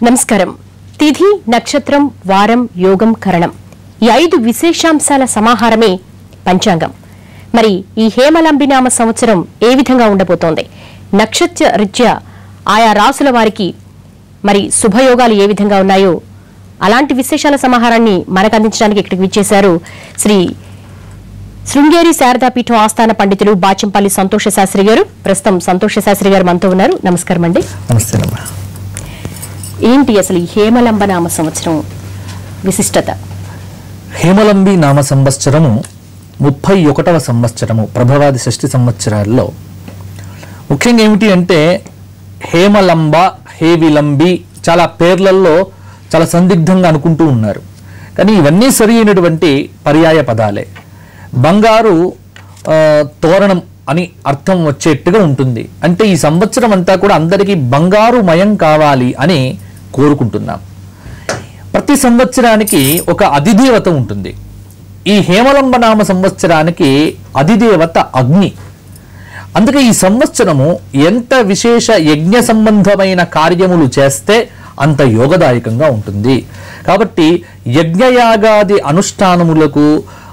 నమస్కారం. తిథి, నక్షత్రం, వారం, యోగం, కరణం ఈ 5 విశేషాంశాల సమాహారమే పంచాంగం. మరి ఈ హేమలంబినామ సంవత్సరం ఏ విధంగా ఉండబోతోంది? నక్షత్ర రీత్యా ఆయా రాసుల వారికి మరి శుభయోగాలు ఏ విధంగా ఉన్నాయో అలాంటి విశేషాల సమాహారాన్ని మనకు అందించడానికి ఇక్కడికి విచ్చేశారు శ్రీ శృంగేరి శారదాపీఠం ఆస్థాన పండితులు బాచంపల్లి సంతోష శాస్త్రి గారు. ప్రస్తుతం సంతోష శాస్త్రి గారు మనతో ఉన్నారు. నమస్కారం అండి. నమస్తే. ఏంటి అసలు ఈ హేమలంబ నామ సంవత్సరం విశిష్టత? హేమలంబి నామ సంవత్సరము 31వ సంవత్సరము ప్రభవాది షష్ఠి సంవత్సరాల్లో ముఖ్యంగా ఏమిటి అంటే హేమలంబ, హేవిలంబి చాలా పేర్లలో చాలా సందిగ్ధంగా అనుకుంటూ ఉన్నారు. కానీ ఇవన్నీ సరి అయినటువంటి పర్యాయ పదాలే. బంగారు తోరణం అని అర్థం వచ్చేట్టుగా ఉంటుంది. అంటే ఈ సంవత్సరం అంతా కూడా అందరికీ బంగారు మయం కావాలి అని కోరుకుంటున్నాం. ప్రతి సంవత్సరానికి ఒక అధిదేవత ఉంటుంది. ఈ హేమలంబ నామ సంవత్సరానికి అధిదేవత అగ్ని. అందుకే ఈ సంవత్సరము ఎంత విశేష యజ్ఞ సంబంధమైన కార్యములు చేస్తే అంత యోగదాయకంగా ఉంటుంది. కాబట్టి యజ్ఞయాగాది అనుష్ఠానములకు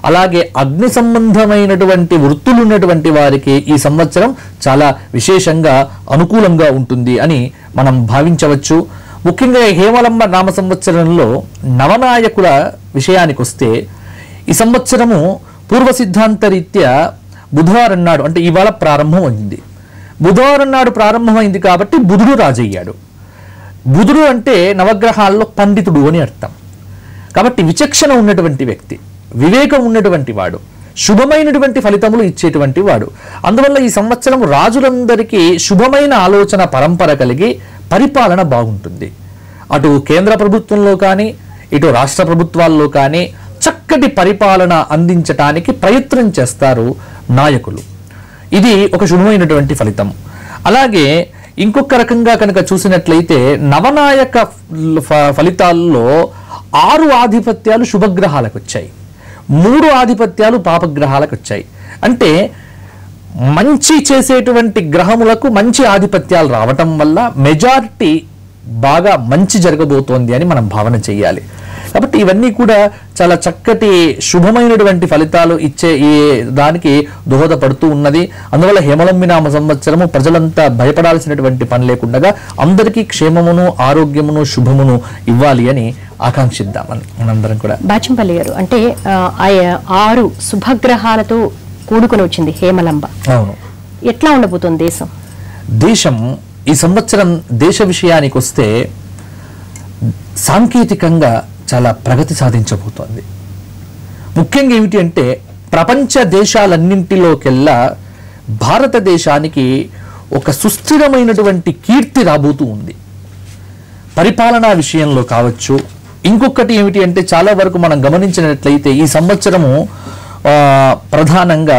అలాగే అగ్ని సంబంధమైనటువంటి వృత్తులు ఉన్నటువంటి వారికి ఈ సంవత్సరం చాలా విశేషంగా అనుకూలంగా ఉంటుంది అని మనం భావించవచ్చు. ముఖ్యంగా హేమలంబ నామ సంవత్సరంలో నవనాయకుల విషయానికి వస్తే ఈ సంవత్సరము పూర్వ సిద్ధాంత రీత్యా బుధవారం నాడు అంటే ఇవాళ ప్రారంభమైంది. బుధవారం నాడు ప్రారంభమైంది కాబట్టి బుధుడు రాజయ్యాడు. బుధుడు అంటే నవగ్రహాల్లో పండితుడు అని అర్థం. కాబట్టి విచక్షణ ఉన్నటువంటి వ్యక్తి, వివేకం ఉన్నటువంటి వాడు, శుభమైనటువంటి ఫలితములు ఇచ్చేటువంటి వాడు. అందువల్ల ఈ సంవత్సరం రాజులందరికీ శుభమైన ఆలోచన పరంపర కలిగి పరిపాలన బాగుంటుంది. అటు కేంద్ర ప్రభుత్వంలో కానీ ఇటు రాష్ట్ర ప్రభుత్వాల్లో కానీ చక్కటి పరిపాలన అందించటానికి ప్రయత్నం చేస్తారు నాయకులు. ఇది ఒక శుభమైనటువంటి ఫలితం. అలాగే ఇంకొక రకంగా కనుక చూసినట్లయితే నవనాయక ఫలితాల్లో 6 ఆధిపత్యాలు శుభగ్రహాలకు వచ్చాయి, 3 ఆధిపత్యాలు పాపగ్రహాలకు వచ్చాయి. అంటే మంచి చేసేటువంటి గ్రహములకు మంచి ఆధిపత్యాలు రావటం వల్ల మెజారిటీ బాగా మంచి జరగబోతోంది అని మనం భావన చేయాలి. కాబట్టి ఇవన్నీ కూడా చాలా చక్కటి శుభమైనటువంటి ఫలితాలు ఇచ్చే ఈ దానికి దోహదపడుతూ ఉన్నది. అందువల్ల హేమలంబి నామ సంవత్సరము ప్రజలంతా భయపడాల్సినటువంటి పని లేకుండా అందరికీ క్షేమమును, ఆరోగ్యమును, శుభమును ఇవ్వాలి అని ఆకాంక్షిద్దామని మనందరం కూడా. బాచంపల్లి గారు, అంటే 6 శుభగ్రహాలతో కూడుకొని వచ్చింది హేమలంబ. అవును. ఎట్లా ఉండబోతుంది దేశం? దేశం ఈ సంవత్సరం దేశ విషయానికి వస్తే సాంకేతికంగా చాలా ప్రగతి సాధించబోతోంది. ముఖ్యంగా ఏమిటి అంటే ప్రపంచ దేశాలన్నింటిలోకెల్లా భారతదేశానికి ఒక సుస్థిరమైనటువంటి కీర్తి రాబోతూ ఉంది. పరిపాలనా విషయంలో కావచ్చు. ఇంకొకటి ఏమిటి అంటే చాలా వరకు మనం గమనించినట్లయితే ఈ సంవత్సరము ప్రధానంగా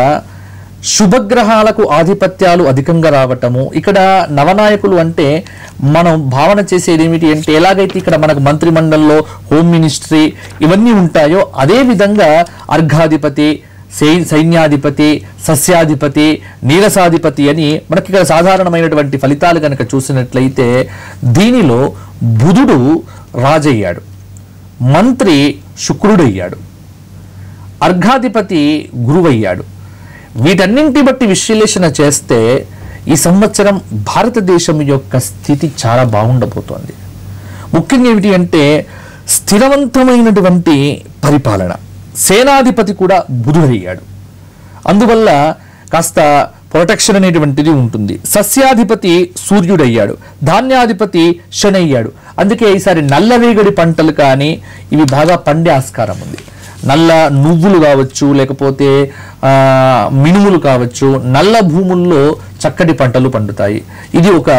శుభగ్రహాలకు ఆధిపత్యాలు అధికంగా రావటము. ఇక్కడ నవనాయకులు అంటే మనం భావన చేసేది ఏమిటి అంటే ఎలాగైతే ఇక్కడ మనకు మంత్రిమండలిలో హోమ్ మినిస్ట్రీ ఇవన్నీ ఉంటాయో అదే విధంగా అర్ఘాధిపతి, సైన్యాధిపతి, సస్యాధిపతి, నీరసాధిపతి అని మనకి ఇక్కడ సాధారణమైనటువంటి ఫలితాలు కనుక చూసినట్లయితే దీనిలో బుధుడు రాజయ్యాడు, మంత్రి శుక్రుడయ్యాడు, అర్ఘాధిపతి గురువయ్యాడు. వీటన్నింటి బట్టి విశ్లేషణ చేస్తే ఈ సంవత్సరం భారతదేశం యొక్క స్థితి చాలా బాగుండబోతోంది. ముఖ్యంగా ఏమిటి అంటే స్థిరవంతమైనటువంటి పరిపాలన. సేనాధిపతి కూడా బుధుడయ్యాడు. అందువల్ల కాస్త ప్రొటెక్షన్ అనేటువంటిది ఉంటుంది. సస్యాధిపతి సూర్యుడయ్యాడు, ధాన్యాధిపతి శని అయ్యాడు. అందుకే ఈసారి నల్లరేగడి పంటలు కానీ ఇవి బాగా పండే ఆస్కారం ఉంది. నల్ల నువ్వులు కావచ్చు, లేకపోతే మినుములు కావచ్చు, నల్ల భూముల్లో చక్కటి పంటలు పండుతాయి. ఇది ఒక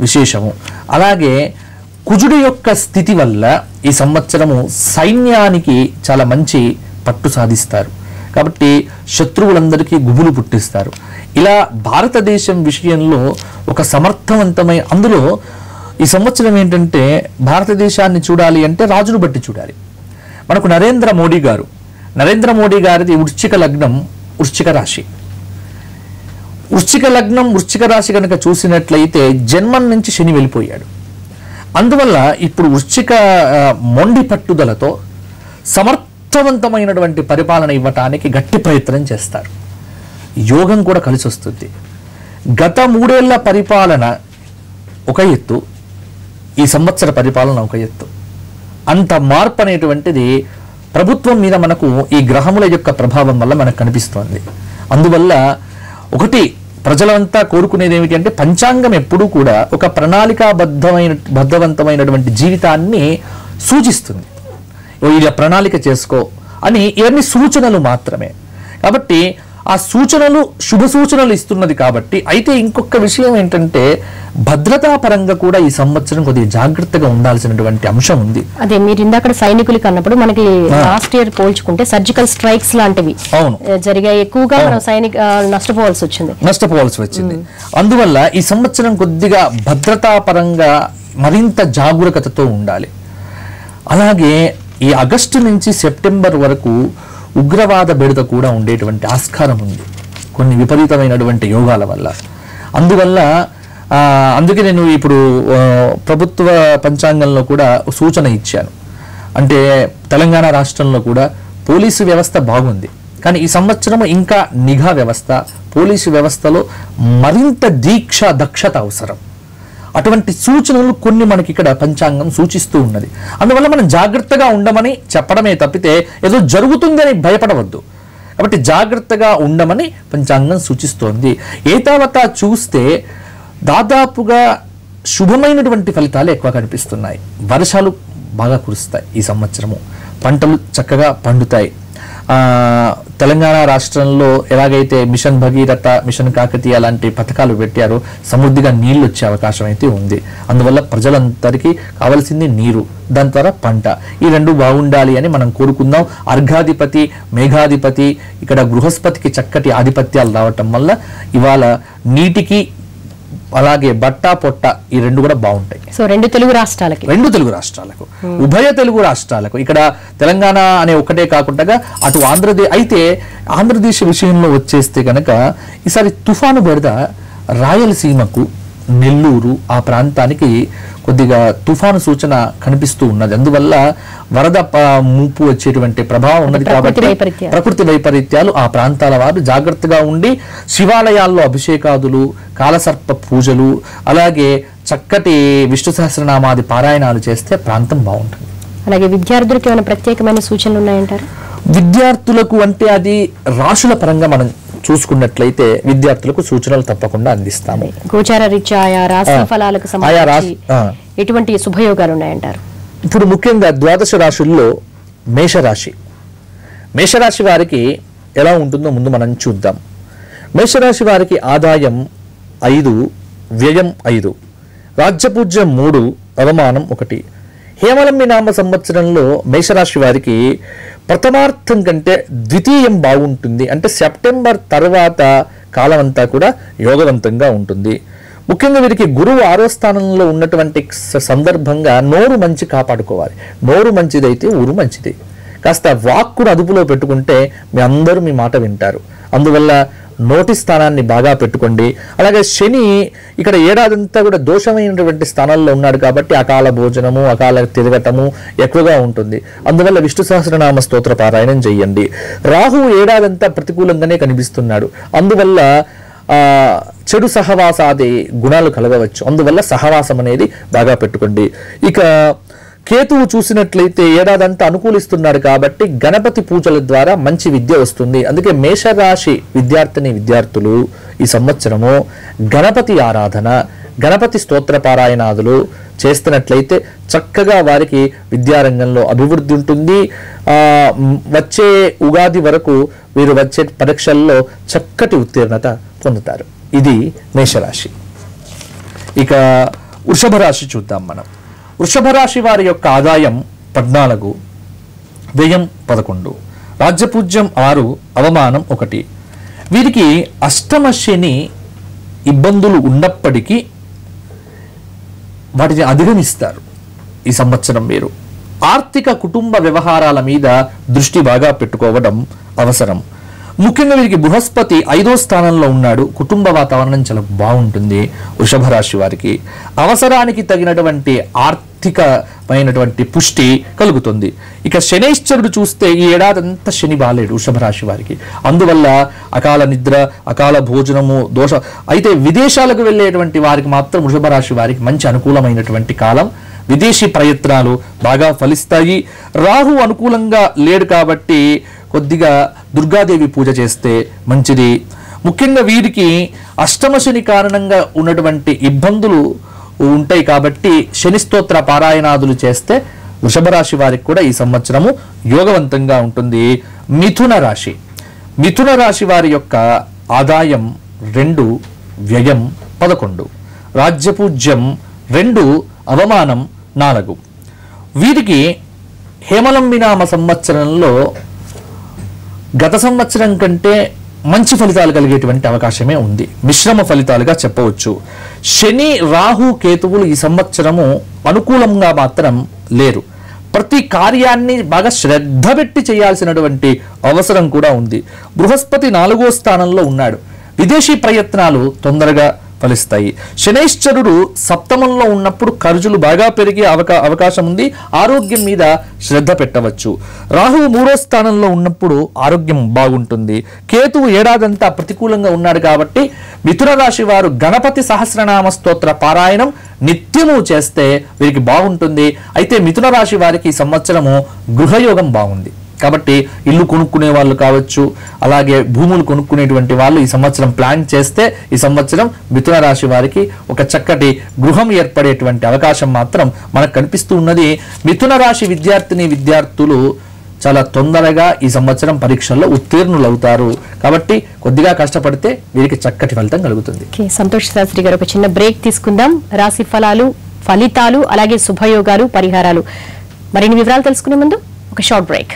విశేషము. అలాగే కుజుడు యొక్క స్థితి వల్ల ఈ సంవత్సరము సైన్యానికి చాలా మంచి పట్టు సాధిస్తారు. కాబట్టి శత్రువులందరికీ గుబులు పుట్టిస్తారు. ఇలా భారతదేశం విషయంలో ఒక సమర్థవంతమైన అందులో ఈ సంవత్సరం ఏంటంటే భారతదేశాన్ని చూడాలి అంటే రాజును బట్టి చూడాలి. మనకు నరేంద్ర మోడీ గారిది వృశ్చిక లగ్నం, వృశ్చిక రాశి. వృశ్చిక లగ్నం, వృశ్చిక రాశి కనుక చూసినట్లయితే జన్మం నుంచి శని వెళ్ళిపోయాడు. అందువల్ల ఇప్పుడు వృశ్చిక మొండి పట్టుదలతో సమర్థవంతమైనటువంటి పరిపాలన ఇవ్వటానికి గట్టి ప్రయత్నం చేస్తారు. యోగం కూడా కలిసి వస్తుంది. గత 3 ఏళ్ల పరిపాలన ఒక ఎత్తు, ఈ సంవత్సర పరిపాలన ఒక ఎత్తు. అంత మార్పు అనేటువంటిది ప్రభుత్వం మీద మనకు ఈ గ్రహముల యొక్క ప్రభావం వల్ల మనకు కనిపిస్తోంది. అందువల్ల ఒకటి ప్రజలంతా కోరుకునేది ఏమిటి అంటే పంచాంగం ఎప్పుడూ కూడా ఒక బద్ధవంతమైనటువంటి జీవితాన్ని సూచిస్తుంది. ఇలా ప్రణాళిక చేసుకో అని ఇవన్నీ సూచనలు మాత్రమే. కాబట్టి ఆ సూచనలు శుభ సూచనలు ఇస్తున్నది కాబట్టి. అయితే ఇంకొక విషయం ఏంటంటే భద్రతా పరంగా కూడా ఈ సంవత్సరం కొద్దిగా జాగ్రత్తగా ఉండాల్సినటువంటి అంశం ఉంది. అదే మీరు ఇందాక సైనికులకి అన్నప్పుడు మనకి లాస్ట్ ఇయర్ పోల్చుకుంటే సర్జికల్ స్ట్రైక్స్ లాంటివి జరిగాయి, ఎక్కువగా మనం నష్టపోవాల్సి వచ్చింది. అందువల్ల ఈ సంవత్సరం కొద్దిగా భద్రతా పరంగా మరింత జాగరూకతతో ఉండాలి. అలాగే ఈ ఆగస్టు నుంచి సెప్టెంబర్ వరకు ఉగ్రవాద బెడద కూడా ఉండేటువంటి ఆస్కారం ఉంది కొన్ని విపరీతమైనటువంటి యోగాల వల్ల. అందుకే నేను ఇప్పుడు ప్రభుత్వ పంచాంగంలో కూడా సూచన ఇచ్చాను. అంటే తెలంగాణ రాష్ట్రంలో కూడా పోలీసు వ్యవస్థ బాగుంది, కానీ ఈ సంవత్సరం ఇంకా నిఘా వ్యవస్థ, పోలీసు వ్యవస్థలో మరింత దక్షత అవసరం. అటువంటి సూచనలు కొన్ని మనకి ఇక్కడ పంచాంగం సూచిస్తూ ఉన్నది. అందువల్ల మనం జాగ్రత్తగా ఉండమని చెప్పడమే తప్పితే ఏదో జరుగుతుందని భయపడవద్దు. కాబట్టి జాగ్రత్తగా ఉండమని పంచాంగం సూచిస్తోంది. ఏతావతా చూస్తే దాదాపుగా శుభమైనటువంటి ఫలితాలు ఎక్కువ కనిపిస్తున్నాయి. వర్షాలు బాగా కురుస్తాయి ఈ సంవత్సరము, పంటలు చక్కగా పండుతాయి. తెలంగాణ రాష్ట్రంలో ఎలాగైతే మిషన్ భగీరథ, మిషన్ కాకతీయ లాంటి పథకాలు పెట్టారో సమృద్ధిగా నీళ్లు వచ్చే అవకాశం అయితే ఉంది. అందువల్ల ప్రజలందరికీ కావాల్సింది నీరు, దాని ద్వారా పంట, ఈ రెండు బాగుండాలి అని మనం కోరుకుందాం. అర్ఘాధిపతి, మేఘాధిపతి, ఇక్కడ బృహస్పతికి చక్కటి ఆధిపత్యాలు రావటం వల్ల ఇవాళ నీటికి అలాగే బట్టా పొట్ట ఈ రెండు కూడా బాగుంటాయి. సో రెండు తెలుగు రాష్ట్రాలకు ఉభయ తెలుగు రాష్ట్రాలకు, ఇక్కడ తెలంగాణ అనే ఒకటే కాకుండా అటు ఆంధ్రదేశ్. అయితే ఆంధ్రదేశ్ విషయంలో వచ్చేస్తే కనుక ఈసారి తుఫాను బెడద రాయలసీమకు, నెల్లూరు ఆ ప్రాంతానికి కొద్దిగా తుఫాను సూచన కనిపిస్తూ ఉన్నది. అందువల్ల వరద ముప్పు వచ్చేటువంటి ప్రభావం ఉన్నది. కాబట్టి ప్రకృతి వైపరీత్యాలు ఆ ప్రాంతాల వారు జాగ్రత్తగా ఉండి శివాలయాల్లో అభిషేకాదులు, కాలసర్ప పూజలు, అలాగే చక్కటి విష్ణు సహస్రనామాది పారాయణాలు చేస్తే ప్రాంతం బాగుంటుంది. అలాగే విద్యార్థులకు ఏమైనా ప్రత్యేకమైన సూచనలు ఉన్నాయంటారు? విద్యార్థులకు అంటే అది రాశుల పరంగా మనం చూసుకున్నట్లయితే విద్యార్థులకు సూచనలు తప్పకుండా అందిస్తాము. గోచార రీత్యా ఆయా రాశి ఫలాలకు సంబంధించి ఎటువంటి శుభయోగాలు ఉన్నాయంటారు? ఇప్పుడు ముఖ్యంగా ద్వాదశ రాశుల్లో మేషరాశి వారికి ఎలా ఉంటుందో ముందు మనం చూద్దాం. మేషరాశి వారికి ఆదాయం 5, వ్యయం 5, రాజ్యపూజ్యం 3, అవమానం 1. హేమలంబి నామ సంవత్సరంలో మేషరాశి వారికి ప్రథమార్థం కంటే ద్వితీయం బాగుంటుంది. అంటే సెప్టెంబర్ తర్వాత కాలం అంతా కూడా యోగవంతంగా ఉంటుంది. ముఖ్యంగా వీరికి గురువు 6వ స్థానంలో ఉన్నటువంటి సందర్భంగా నోరు మంచి కాపాడుకోవాలి. నోరు మంచిదైతే ఊరు మంచిది. కాస్త వాక్కును అదుపులో పెట్టుకుంటే మీ అందరూ మీ మాట వింటారు. అందువల్ల నోటి స్థానాన్ని బాగా పెట్టుకోండి. అలాగే శని ఇక్కడ ఏడాదంతా కూడా దోషమైనటువంటి స్థానాల్లో ఉన్నాడు కాబట్టి అకాల భోజనము, అకాల తిరగటము ఎక్కువగా ఉంటుంది. అందువల్ల విష్ణు సహస్రనామ స్తోత్ర పారాయణం చేయండి. రాహు ఏడాదంతా ప్రతికూలంగానే కనిపిస్తున్నాడు. అందువల్ల చెడు సహవాసాది గుణాలు కలగవచ్చు. అందువల్ల సహవాసం అనేది బాగా పెట్టుకోండి. ఇక కేతువు చూసినట్లయితే ఏడాదంతా అనుకూలిస్తున్నాడు కాబట్టి గణపతి పూజల ద్వారా మంచి విద్య వస్తుంది. అందుకే మేషరాశి విద్యార్థులు ఈ సంవత్సరము గణపతి ఆరాధన, గణపతి స్తోత్ర పారాయణాదులు చేస్తున్నట్లయితే చక్కగా వారికి విద్యారంగంలో అభివృద్ధి ఉంటుంది. వచ్చే ఉగాది వరకు వీరు వచ్చే పరీక్షల్లో చక్కటి ఉత్తీర్ణత పొందుతారు. ఇది మేషరాశి. ఇక వృషభ రాశి చూద్దాం మనం. వృషభ రాశి వారి యొక్క ఆదాయం 14, వ్యయం 11, రాజ్యపూజ్యం 6, అవమానం 1. వీరికి అష్టమ శని ఇబ్బందులు ఉన్నప్పటికీ వాటిని అధిగమిస్తారు. ఈ సంవత్సరం మీరు ఆర్థిక కుటుంబ వ్యవహారాల మీద దృష్టి బాగా పెట్టుకోవడం అవసరం. ముఖ్యంగా వీరికి బృహస్పతి 5వ స్థానంలో ఉన్నాడు. కుటుంబ వాతావరణం చాలా బాగుంటుంది. వృషభ రాశి వారికి అవసరానికి తగినటువంటి ఆర్థిక ఆర్థికమైనటువంటి పుష్టి కలుగుతుంది. ఇక శనైశ్చరుడు చూస్తే ఈ ఏడాదంతా శని బాలేడు వృషభ రాశి వారికి. అందువల్ల అకాల నిద్ర, అకాల భోజనము దోష. అయితే విదేశాలకు వెళ్ళేటువంటి వారికి మాత్రం వృషభ రాశి వారికి మంచి అనుకూలమైనటువంటి కాలం. విదేశీ ప్రయత్నాలు బాగా ఫలిస్తాయి. రాహు అనుకూలంగా లేడు కాబట్టి కొద్దిగా దుర్గాదేవి పూజ చేస్తే మంచిది. ముఖ్యంగా వీరికి అష్టమ శని కారణంగా ఉన్నటువంటి ఇబ్బందులు ఉంటాయి కాబట్టి శని స్తోత్ర పారాయణాదులు చేస్తే వృషభ రాశి వారికి కూడా ఈ సంవత్సరము యోగవంతంగా ఉంటుంది. మిథున రాశి. మిథున రాశి వారి యొక్క ఆదాయం 2, వ్యయం 11, రాజ్యపూజ్యం 2, అవమానం 4. వీరికి హేమలంబి నామ సంవత్సరంలో గత సంవత్సరం కంటే మంచి ఫలితాలు కలిగేటువంటి అవకాశమే ఉంది. మిశ్రమ ఫలితాలుగా చెప్పవచ్చు. శని, రాహు, కేతువులు ఈ సంవత్సరము అనుకూలంగా మాత్రం లేరు. ప్రతి కార్యాన్ని బాగా శ్రద్ధ పెట్టి చేయాల్సినటువంటి అవసరం కూడా ఉంది. బృహస్పతి 4వ స్థానంలో ఉన్నాడు. విదేశీ ప్రయత్నాలు తొందరగా ఫలిస్తాయి. శనైశ్చరుడు సప్తమంలో ఉన్నప్పుడు ఖర్చులు బాగా పెరిగే అవకాశం ఉంది. ఆరోగ్యం మీద శ్రద్ధ పెట్టవచ్చు. రాహువు 3వ స్థానంలో ఉన్నప్పుడు ఆరోగ్యం బాగుంటుంది. కేతువు ఏడాదంతా ప్రతికూలంగా ఉన్నాడు కాబట్టి మిథున రాశి వారు గణపతి సహస్రనామ స్తోత్ర పారాయణం నిత్యము చేస్తే వీరికి బాగుంటుంది. అయితే మిథున రాశి వారికి ఈ సంవత్సరము గృహయోగం బాగుంది కాబట్టి ఇల్లు కొనుక్కునే వాళ్ళు కావచ్చు, అలాగే భూములు కొనుక్కునేటువంటి వాళ్ళు ఈ సంవత్సరం ప్లాన్ చేస్తే ఈ సంవత్సరం మిథున రాశి వారికి ఒక చక్కటి గృహం ఏర్పడేటువంటి అవకాశం మాత్రం మనకు కనిపిస్తూ ఉన్నది. మిథున రాశి విద్యార్థులు చాలా తొందరగా ఈ సంవత్సరం పరీక్షల్లో ఉత్తీర్ణులు అవుతారు కాబట్టి కొద్దిగా కష్టపడితే వీరికి చక్కటి ఫలితం కలుగుతుంది. సంతోష్ శాస్త్రి గారు, ఒక చిన్న బ్రేక్ తీసుకుందాం. రాశి ఫలితాలు అలాగే శుభయోగాలు, పరిహారాలు మరిన్ని వివరాలు తెలుసుకునే ముందు ఒక short break.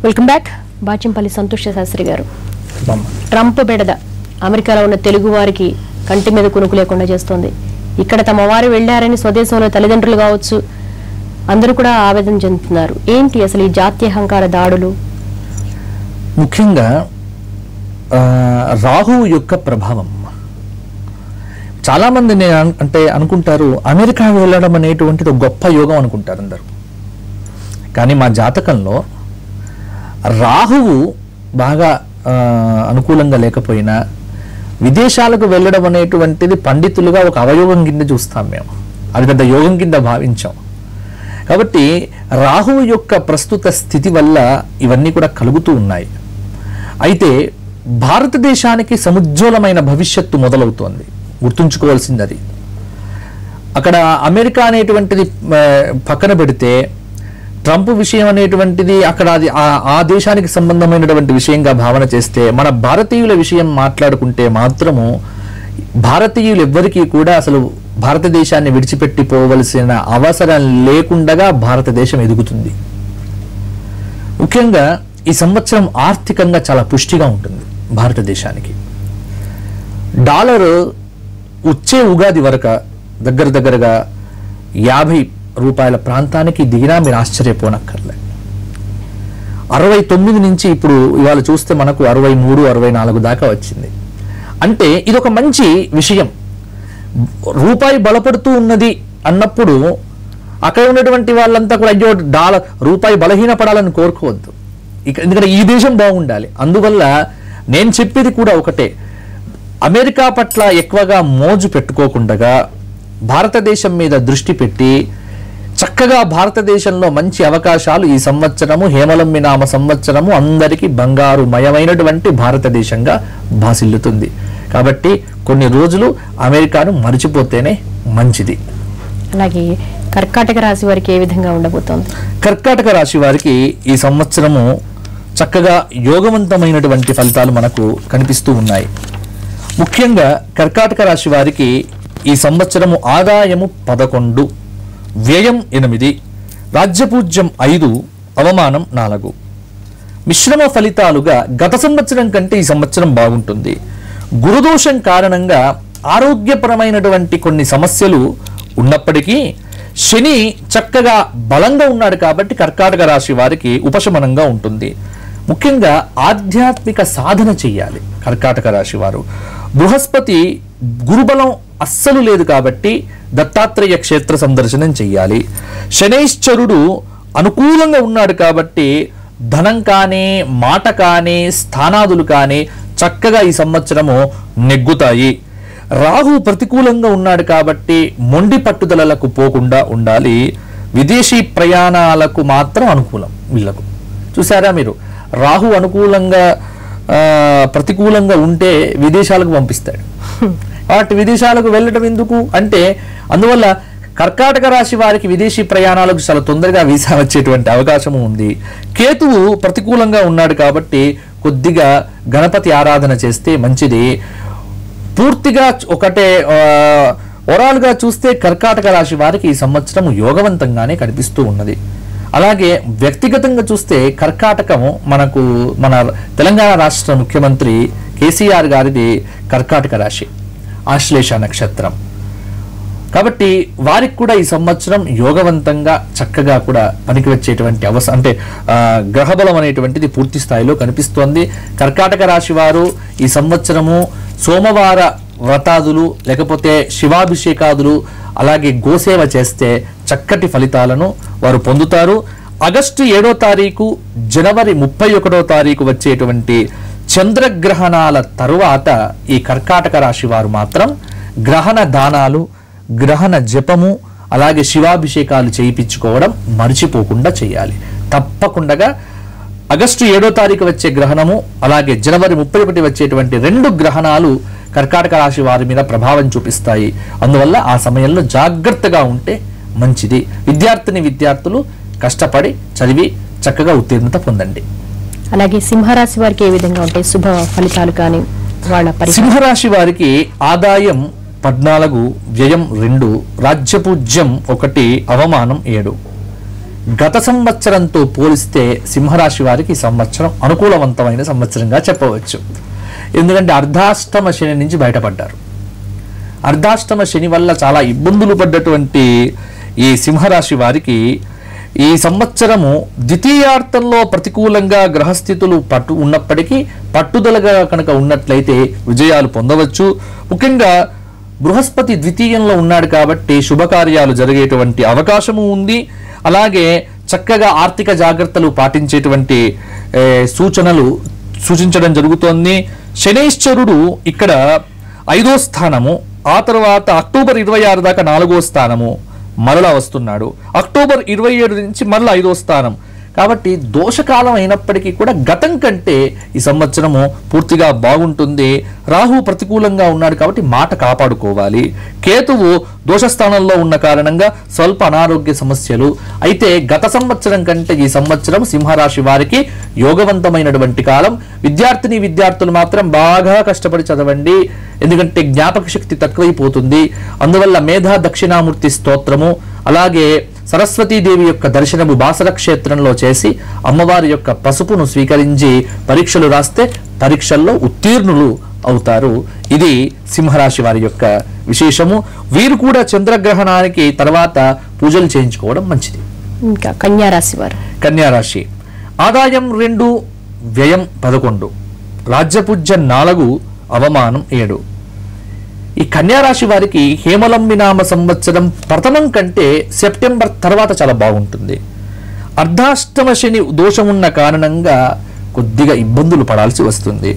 Welcome back. Bachampalli సంతోష శాస్త్రి గారు, ట్రంప్ బెడద అమెరికాలో ఉన్న తెలుగు వారికి కంటి మీద కునుకు లేకుండా చేస్తోంది. ఇక్కడ తమ వారు వెళ్లారని స్వదేశంలో తల్లిదండ్రులు కావచ్చు అందరూ కూడా ఆవేదన చెందుతున్నారు. ఏంటి అసలు ఈ జాత్యహంకార దాడులు? ముఖ్యంగా రాహు యొక్క ప్రభావం. చాలా మంది అనుకుంటారు అమెరికా వెళ్ళడం అనేటువంటిది ఒక గొప్ప యోగం అనుకుంటారు అందరూ. కానీ మా జాతకంలో రాహువు బాగా అనుకూలంగా లేకపోయినా విదేశాలకు వెళ్ళడం అనేటువంటిది పండితులుగా ఒక అవయోగం కింద చూస్తాం మేము. అది పెద్ద యోగం కింద భావించాం. కాబట్టి రాహువు యొక్క ప్రస్తుత స్థితి వల్ల ఇవన్నీ కూడా కలుగుతూ ఉన్నాయి. అయితే భారతదేశానికి సముజ్వలమైన భవిష్యత్తు మొదలవుతోంది. గుర్తుంచుకోవాల్సింది అది. అక్కడ అమెరికా అనేటువంటిది పక్కన పెడితే ట్రంప్ విషయం అనేటువంటిది అక్కడ అది ఆ దేశానికి సంబంధమైనటువంటి విషయంగా భావన చేస్తే, మన భారతీయుల విషయం మాట్లాడుకుంటే మాత్రము భారతీయులు ఎవ్వరికీ కూడా అసలు భారతదేశాన్ని విడిచిపెట్టిపోవలసిన అవసరం లేకుండా భారతదేశం ఎదుగుతుంది. ముఖ్యంగా ఈ సంవత్సరం ఆర్థికంగా చాలా పుష్టిగా ఉంటుంది భారతదేశానికి. డాలర్ వచ్చే ఉగాది వరకు దగ్గరగా 50 రూపాయల ప్రాంతానికి దిగినా మీరు ఆశ్చర్యపోనక్కర్లే. 69 నుంచి ఇప్పుడు ఇవాళ చూస్తే మనకు 63, 64 దాకా వచ్చింది. అంటే ఇది ఒక మంచి విషయం. రూపాయి బలపడుతూ ఉన్నది అన్నప్పుడు అక్కడ ఉన్నటువంటి వాళ్ళంతా కూడా అయ్యో రూపాయి బలహీనపడాలని కోరుకోవద్దు. ఎందుకంటే ఈ దేశం బాగుండాలి. అందువల్ల నేను చెప్పేది కూడా ఒకటే, అమెరికా పట్ల ఎక్కువగా మోజు పెట్టుకోకుండా భారతదేశం మీద దృష్టి పెట్టి చక్కగా భారతదేశంలో మంచి అవకాశాలు ఈ సంవత్సరము హేమలంబి నామ సంవత్సరము అందరికీ బంగారుమయమైనటువంటి భారతదేశంగా భాసిల్లుతుంది. కాబట్టి కొన్ని రోజులు అమెరికాను మరిచిపోతేనే మంచిది. అలాగే కర్కాటక రాశి వారికి ఏ విధంగా ఉండబోతోంది? కర్కాటక రాశి వారికి ఈ సంవత్సరము చక్కగా యోగవంతమైనటువంటి ఫలితాలు మనకు కనిపిస్తూ ఉన్నాయి. ముఖ్యంగా కర్కాటక రాశి వారికి ఈ సంవత్సరము ఆదాయము 11, వ్యయం 8, రాజ్యపూజ్యం 5, అవమానం 4. మిశ్రమ ఫలితాలుగా గత సంవత్సరం కంటే ఈ సంవత్సరం బాగుంటుంది. గురుదోషం కారణంగా ఆరోగ్యపరమైనటువంటి కొన్ని సమస్యలు ఉన్నప్పటికీ శని చక్కగా బలంగా ఉన్నాడు కాబట్టి కర్కాటక రాశి వారికి ఉపశమనంగా ఉంటుంది. ముఖ్యంగా ఆధ్యాత్మిక సాధన చెయ్యాలి కర్కాటక రాశి వారు. బృహస్పతి గురుబలం అస్సలు లేదు కాబట్టి దత్తాత్రేయ క్షేత్ర సందర్శనం చెయ్యాలి. శనైశ్చరుడు అనుకూలంగా ఉన్నాడు కాబట్టి ధనం కానీ, మాట కానీ, స్థానాదులు కానీ చక్కగా ఈ సంవత్సరము నెగ్గుతాయి. రాహు ప్రతికూలంగా ఉన్నాడు కాబట్టి మొండి పట్టుదలలకు పోకుండా ఉండాలి. విదేశీ ప్రయాణాలకు మాత్రం అనుకూలం వీళ్ళకు. చూసారా మీరు, రాహు అనుకూలంగా ప్రతికూలంగా ఉంటే విదేశాలకు పంపిస్తాడు. కాబట్టి విదేశాలకు వెళ్ళడం ఎందుకు అంటే, అందువల్ల కర్కాటక రాశి వారికి విదేశీ ప్రయాణాలకు చాలా తొందరగా వీసా వచ్చేటువంటి అవకాశము ఉంది. కేతువు ప్రతికూలంగా ఉన్నాడు కాబట్టి కొద్దిగా గణపతి ఆరాధన చేస్తే మంచిది. పూర్తిగా ఒకటే ఓవరాల్గా చూస్తే కర్కాటక రాశి వారికి ఈ సంవత్సరం యోగవంతంగానే కనిపిస్తూ ఉన్నది. అలాగే వ్యక్తిగతంగా చూస్తే కర్కాటకము మన తెలంగాణ రాష్ట్ర ముఖ్యమంత్రి కేసీఆర్ గారిది కర్కాటక రాశి, ఆశ్లేష నక్షత్రం. కాబట్టి వారికి కూడా ఈ సంవత్సరం యోగవంతంగా చక్కగా కూడా పనికి వచ్చేటువంటి అంటే గ్రహబలం అనేటువంటిది పూర్తి స్థాయిలో కనిపిస్తోంది. కర్కాటక రాశి వారు ఈ సంవత్సరము సోమవార వ్రతాదులు లేకపోతే శివాభిషేకాదులు అలాగే గోసేవ చేస్తే చక్కటి ఫలితాలను వారు పొందుతారు. ఆగస్టు 7వ తారీఖు, జనవరి 31వ తారీఖు వచ్చేటువంటి చంద్రగ్రహణాల తరువాత ఈ కర్కాటక రాశి వారు మాత్రం గ్రహణ దానాలు, గ్రహణ జపము అలాగే శివాభిషేకాలు చేయించుకోవడం మర్చిపోకుండా చేయాలి. తప్పకుండా ఆగస్టు 7వ తారీఖు వచ్చే గ్రహణము అలాగే జనవరి 31 వచ్చేటువంటి 2 గ్రహణాలు కర్కాటక రాశి వారి మీద ప్రభావం చూపిస్తాయి. అందువల్ల ఆ సమయంలో జాగ్రత్తగా ఉంటే మంచిది. విద్యార్థులు కష్టపడి చదివి చక్కగా ఉత్తీర్ణత పొందండి. అలాగే సింహరాశి వారికి ఏ విధంగా ఉంటాయి శుభ ఫలితాలు కానీ వాళ్ళ సింహరాశి వారికి ఆదాయం 14, వ్యయం 2, రాజ్యపూజ్యం 1, అవమానం 7. గత సంవత్సరంతో పోలిస్తే సింహరాశి వారికి ఈ సంవత్సరం అనుకూలవంతమైన సంవత్సరంగా చెప్పవచ్చు. ఎందుకంటే అర్ధాష్టమ శని నుంచి బయటపడ్డారు. అర్ధాష్టమ శని వల్ల చాలా ఇబ్బందులు పడ్డటువంటి ఈ సింహరాశి వారికి ఈ సంవత్సరము ద్వితీయార్థంలో ప్రతికూలంగా గ్రహస్థితులు ఉన్నప్పటికీ పట్టుదలగా కనుక ఉన్నట్లయితే విజయాలు పొందవచ్చు. ముఖ్యంగా బృహస్పతి ద్వితీయంలో ఉన్నాడు కాబట్టి శుభకార్యాలు జరిగేటువంటి అవకాశము ఉంది. అలాగే చక్కగా ఆర్థిక జాగ్రత్తలు పాటించేటువంటి సూచనలు సూచించడం జరుగుతోంది. శనైశ్చరుడు ఇక్కడ 5వ స్థానము, ఆ తర్వాత అక్టోబర్ 26 దాకా 4వ స్థానము మరలా వస్తున్నాడు. అక్టోబర్ 27 నుంచి మరలా 5వ స్థానం. కాబట్టి దోషకాలం అయినప్పటికీ కూడా గతం కంటే ఈ సంవత్సరము పూర్తిగా బాగుంటుంది. రాహు ప్రతికూలంగా ఉన్నాడు కాబట్టి మాట కాపాడుకోవాలి. కేతువు దోషస్థానంలో ఉన్న కారణంగా స్వల్ప అనారోగ్య సమస్యలు. అయితే గత సంవత్సరం కంటే ఈ సంవత్సరం సింహరాశి వారికి యోగవంతమైనటువంటి కాలం. విద్యార్థులు మాత్రం బాగా కష్టపడి చదవండి, ఎందుకంటే జ్ఞాపక శక్తి తక్కువైపోతుంది. అందువల్ల మేధా దక్షిణామూర్తి స్తోత్రము అలాగే సరస్వతీదేవి యొక్క దర్శనము బాసర క్షేత్రంలో చేసి అమ్మవారి యొక్క పసుపును స్వీకరించి పరీక్షలు రాస్తే పరీక్షల్లో ఉత్తీర్ణులు అవుతారు. ఇది సింహరాశి వారి యొక్క విశేషము. వీరు కూడా చంద్రగ్రహణానికి తర్వాత పూజలు చేయించుకోవడం మంచిది. ఇంకా కన్యారాశి వారు, కన్యారాశి ఆదాయం 2, వ్యయం 11, రాజ్యపూజ్యం 4, అవమానం 7. ఈ కన్యారాశి వారికి హేమలంబి నామ సంవత్సరం ప్రథమం కంటే సెప్టెంబర్ తర్వాత చాలా బాగుంటుంది. అర్ధాష్టమ శని దోషం ఉన్న కారణంగా కొద్దిగా ఇబ్బందులు పడాల్సి వస్తుంది.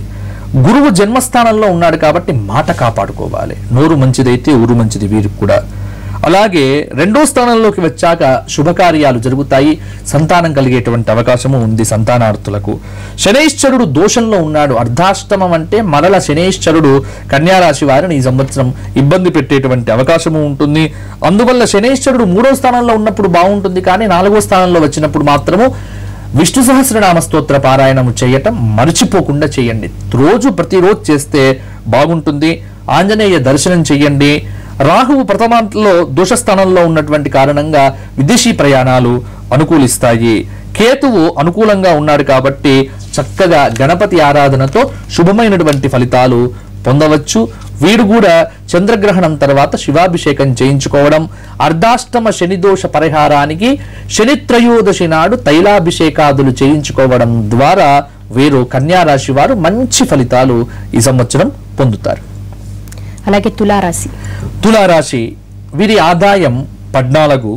గురువు జన్మస్థానంలో ఉన్నాడు కాబట్టి మాట కాపాడుకోవాలి. నోరు మంచిదైతే ఊరు మంచిది వీరికి కూడా. అలాగే 2వ స్థానంలోకి వచ్చాక శుభకార్యాలు జరుగుతాయి. సంతానం కలిగేటువంటి అవకాశము ఉంది సంతానార్థులకు. శనైశ్చరుడు దోషంలో ఉన్నాడు. అర్ధాష్టమం అంటే మరల శనైశ్చరుడు కన్యారాశి వారిని ఈ సంవత్సరం ఇబ్బంది పెట్టేటువంటి అవకాశము ఉంటుంది. అందువల్ల శనైశ్చరుడు 3వ స్థానంలో ఉన్నప్పుడు బాగుంటుంది, కానీ 4వ స్థానంలో వచ్చినప్పుడు మాత్రము విష్ణు సహస్రనామ స్తోత్ర పారాయణము చేయటం మర్చిపోకుండా చేయండి. ప్రతిరోజు చేస్తే బాగుంటుంది. ఆంజనేయ దర్శనం చెయ్యండి. రాహువు ప్రథమంలో దోషస్థానంలో ఉన్నటువంటి కారణంగా విదేశీ ప్రయాణాలు అనుకూలిస్తాయి. కేతువు అనుకూలంగా ఉన్నాడు కాబట్టి చక్కగా గణపతి ఆరాధనతో శుభమైనటువంటి ఫలితాలు పొందవచ్చు. వీరు కూడా చంద్రగ్రహణం తర్వాత శివాభిషేకం చేయించుకోవడం, అర్ధాష్టమ శనిదోష పరిహారానికి శని త్రయోదశి నాడు తైలాభిషేకాదులు చేయించుకోవడం ద్వారా వీరు కన్యా రాశి వారు మంచి ఫలితాలు ఈ సంవత్సరం పొందుతారు. అలాగే తులారాశి వీరి ఆదాయం 14,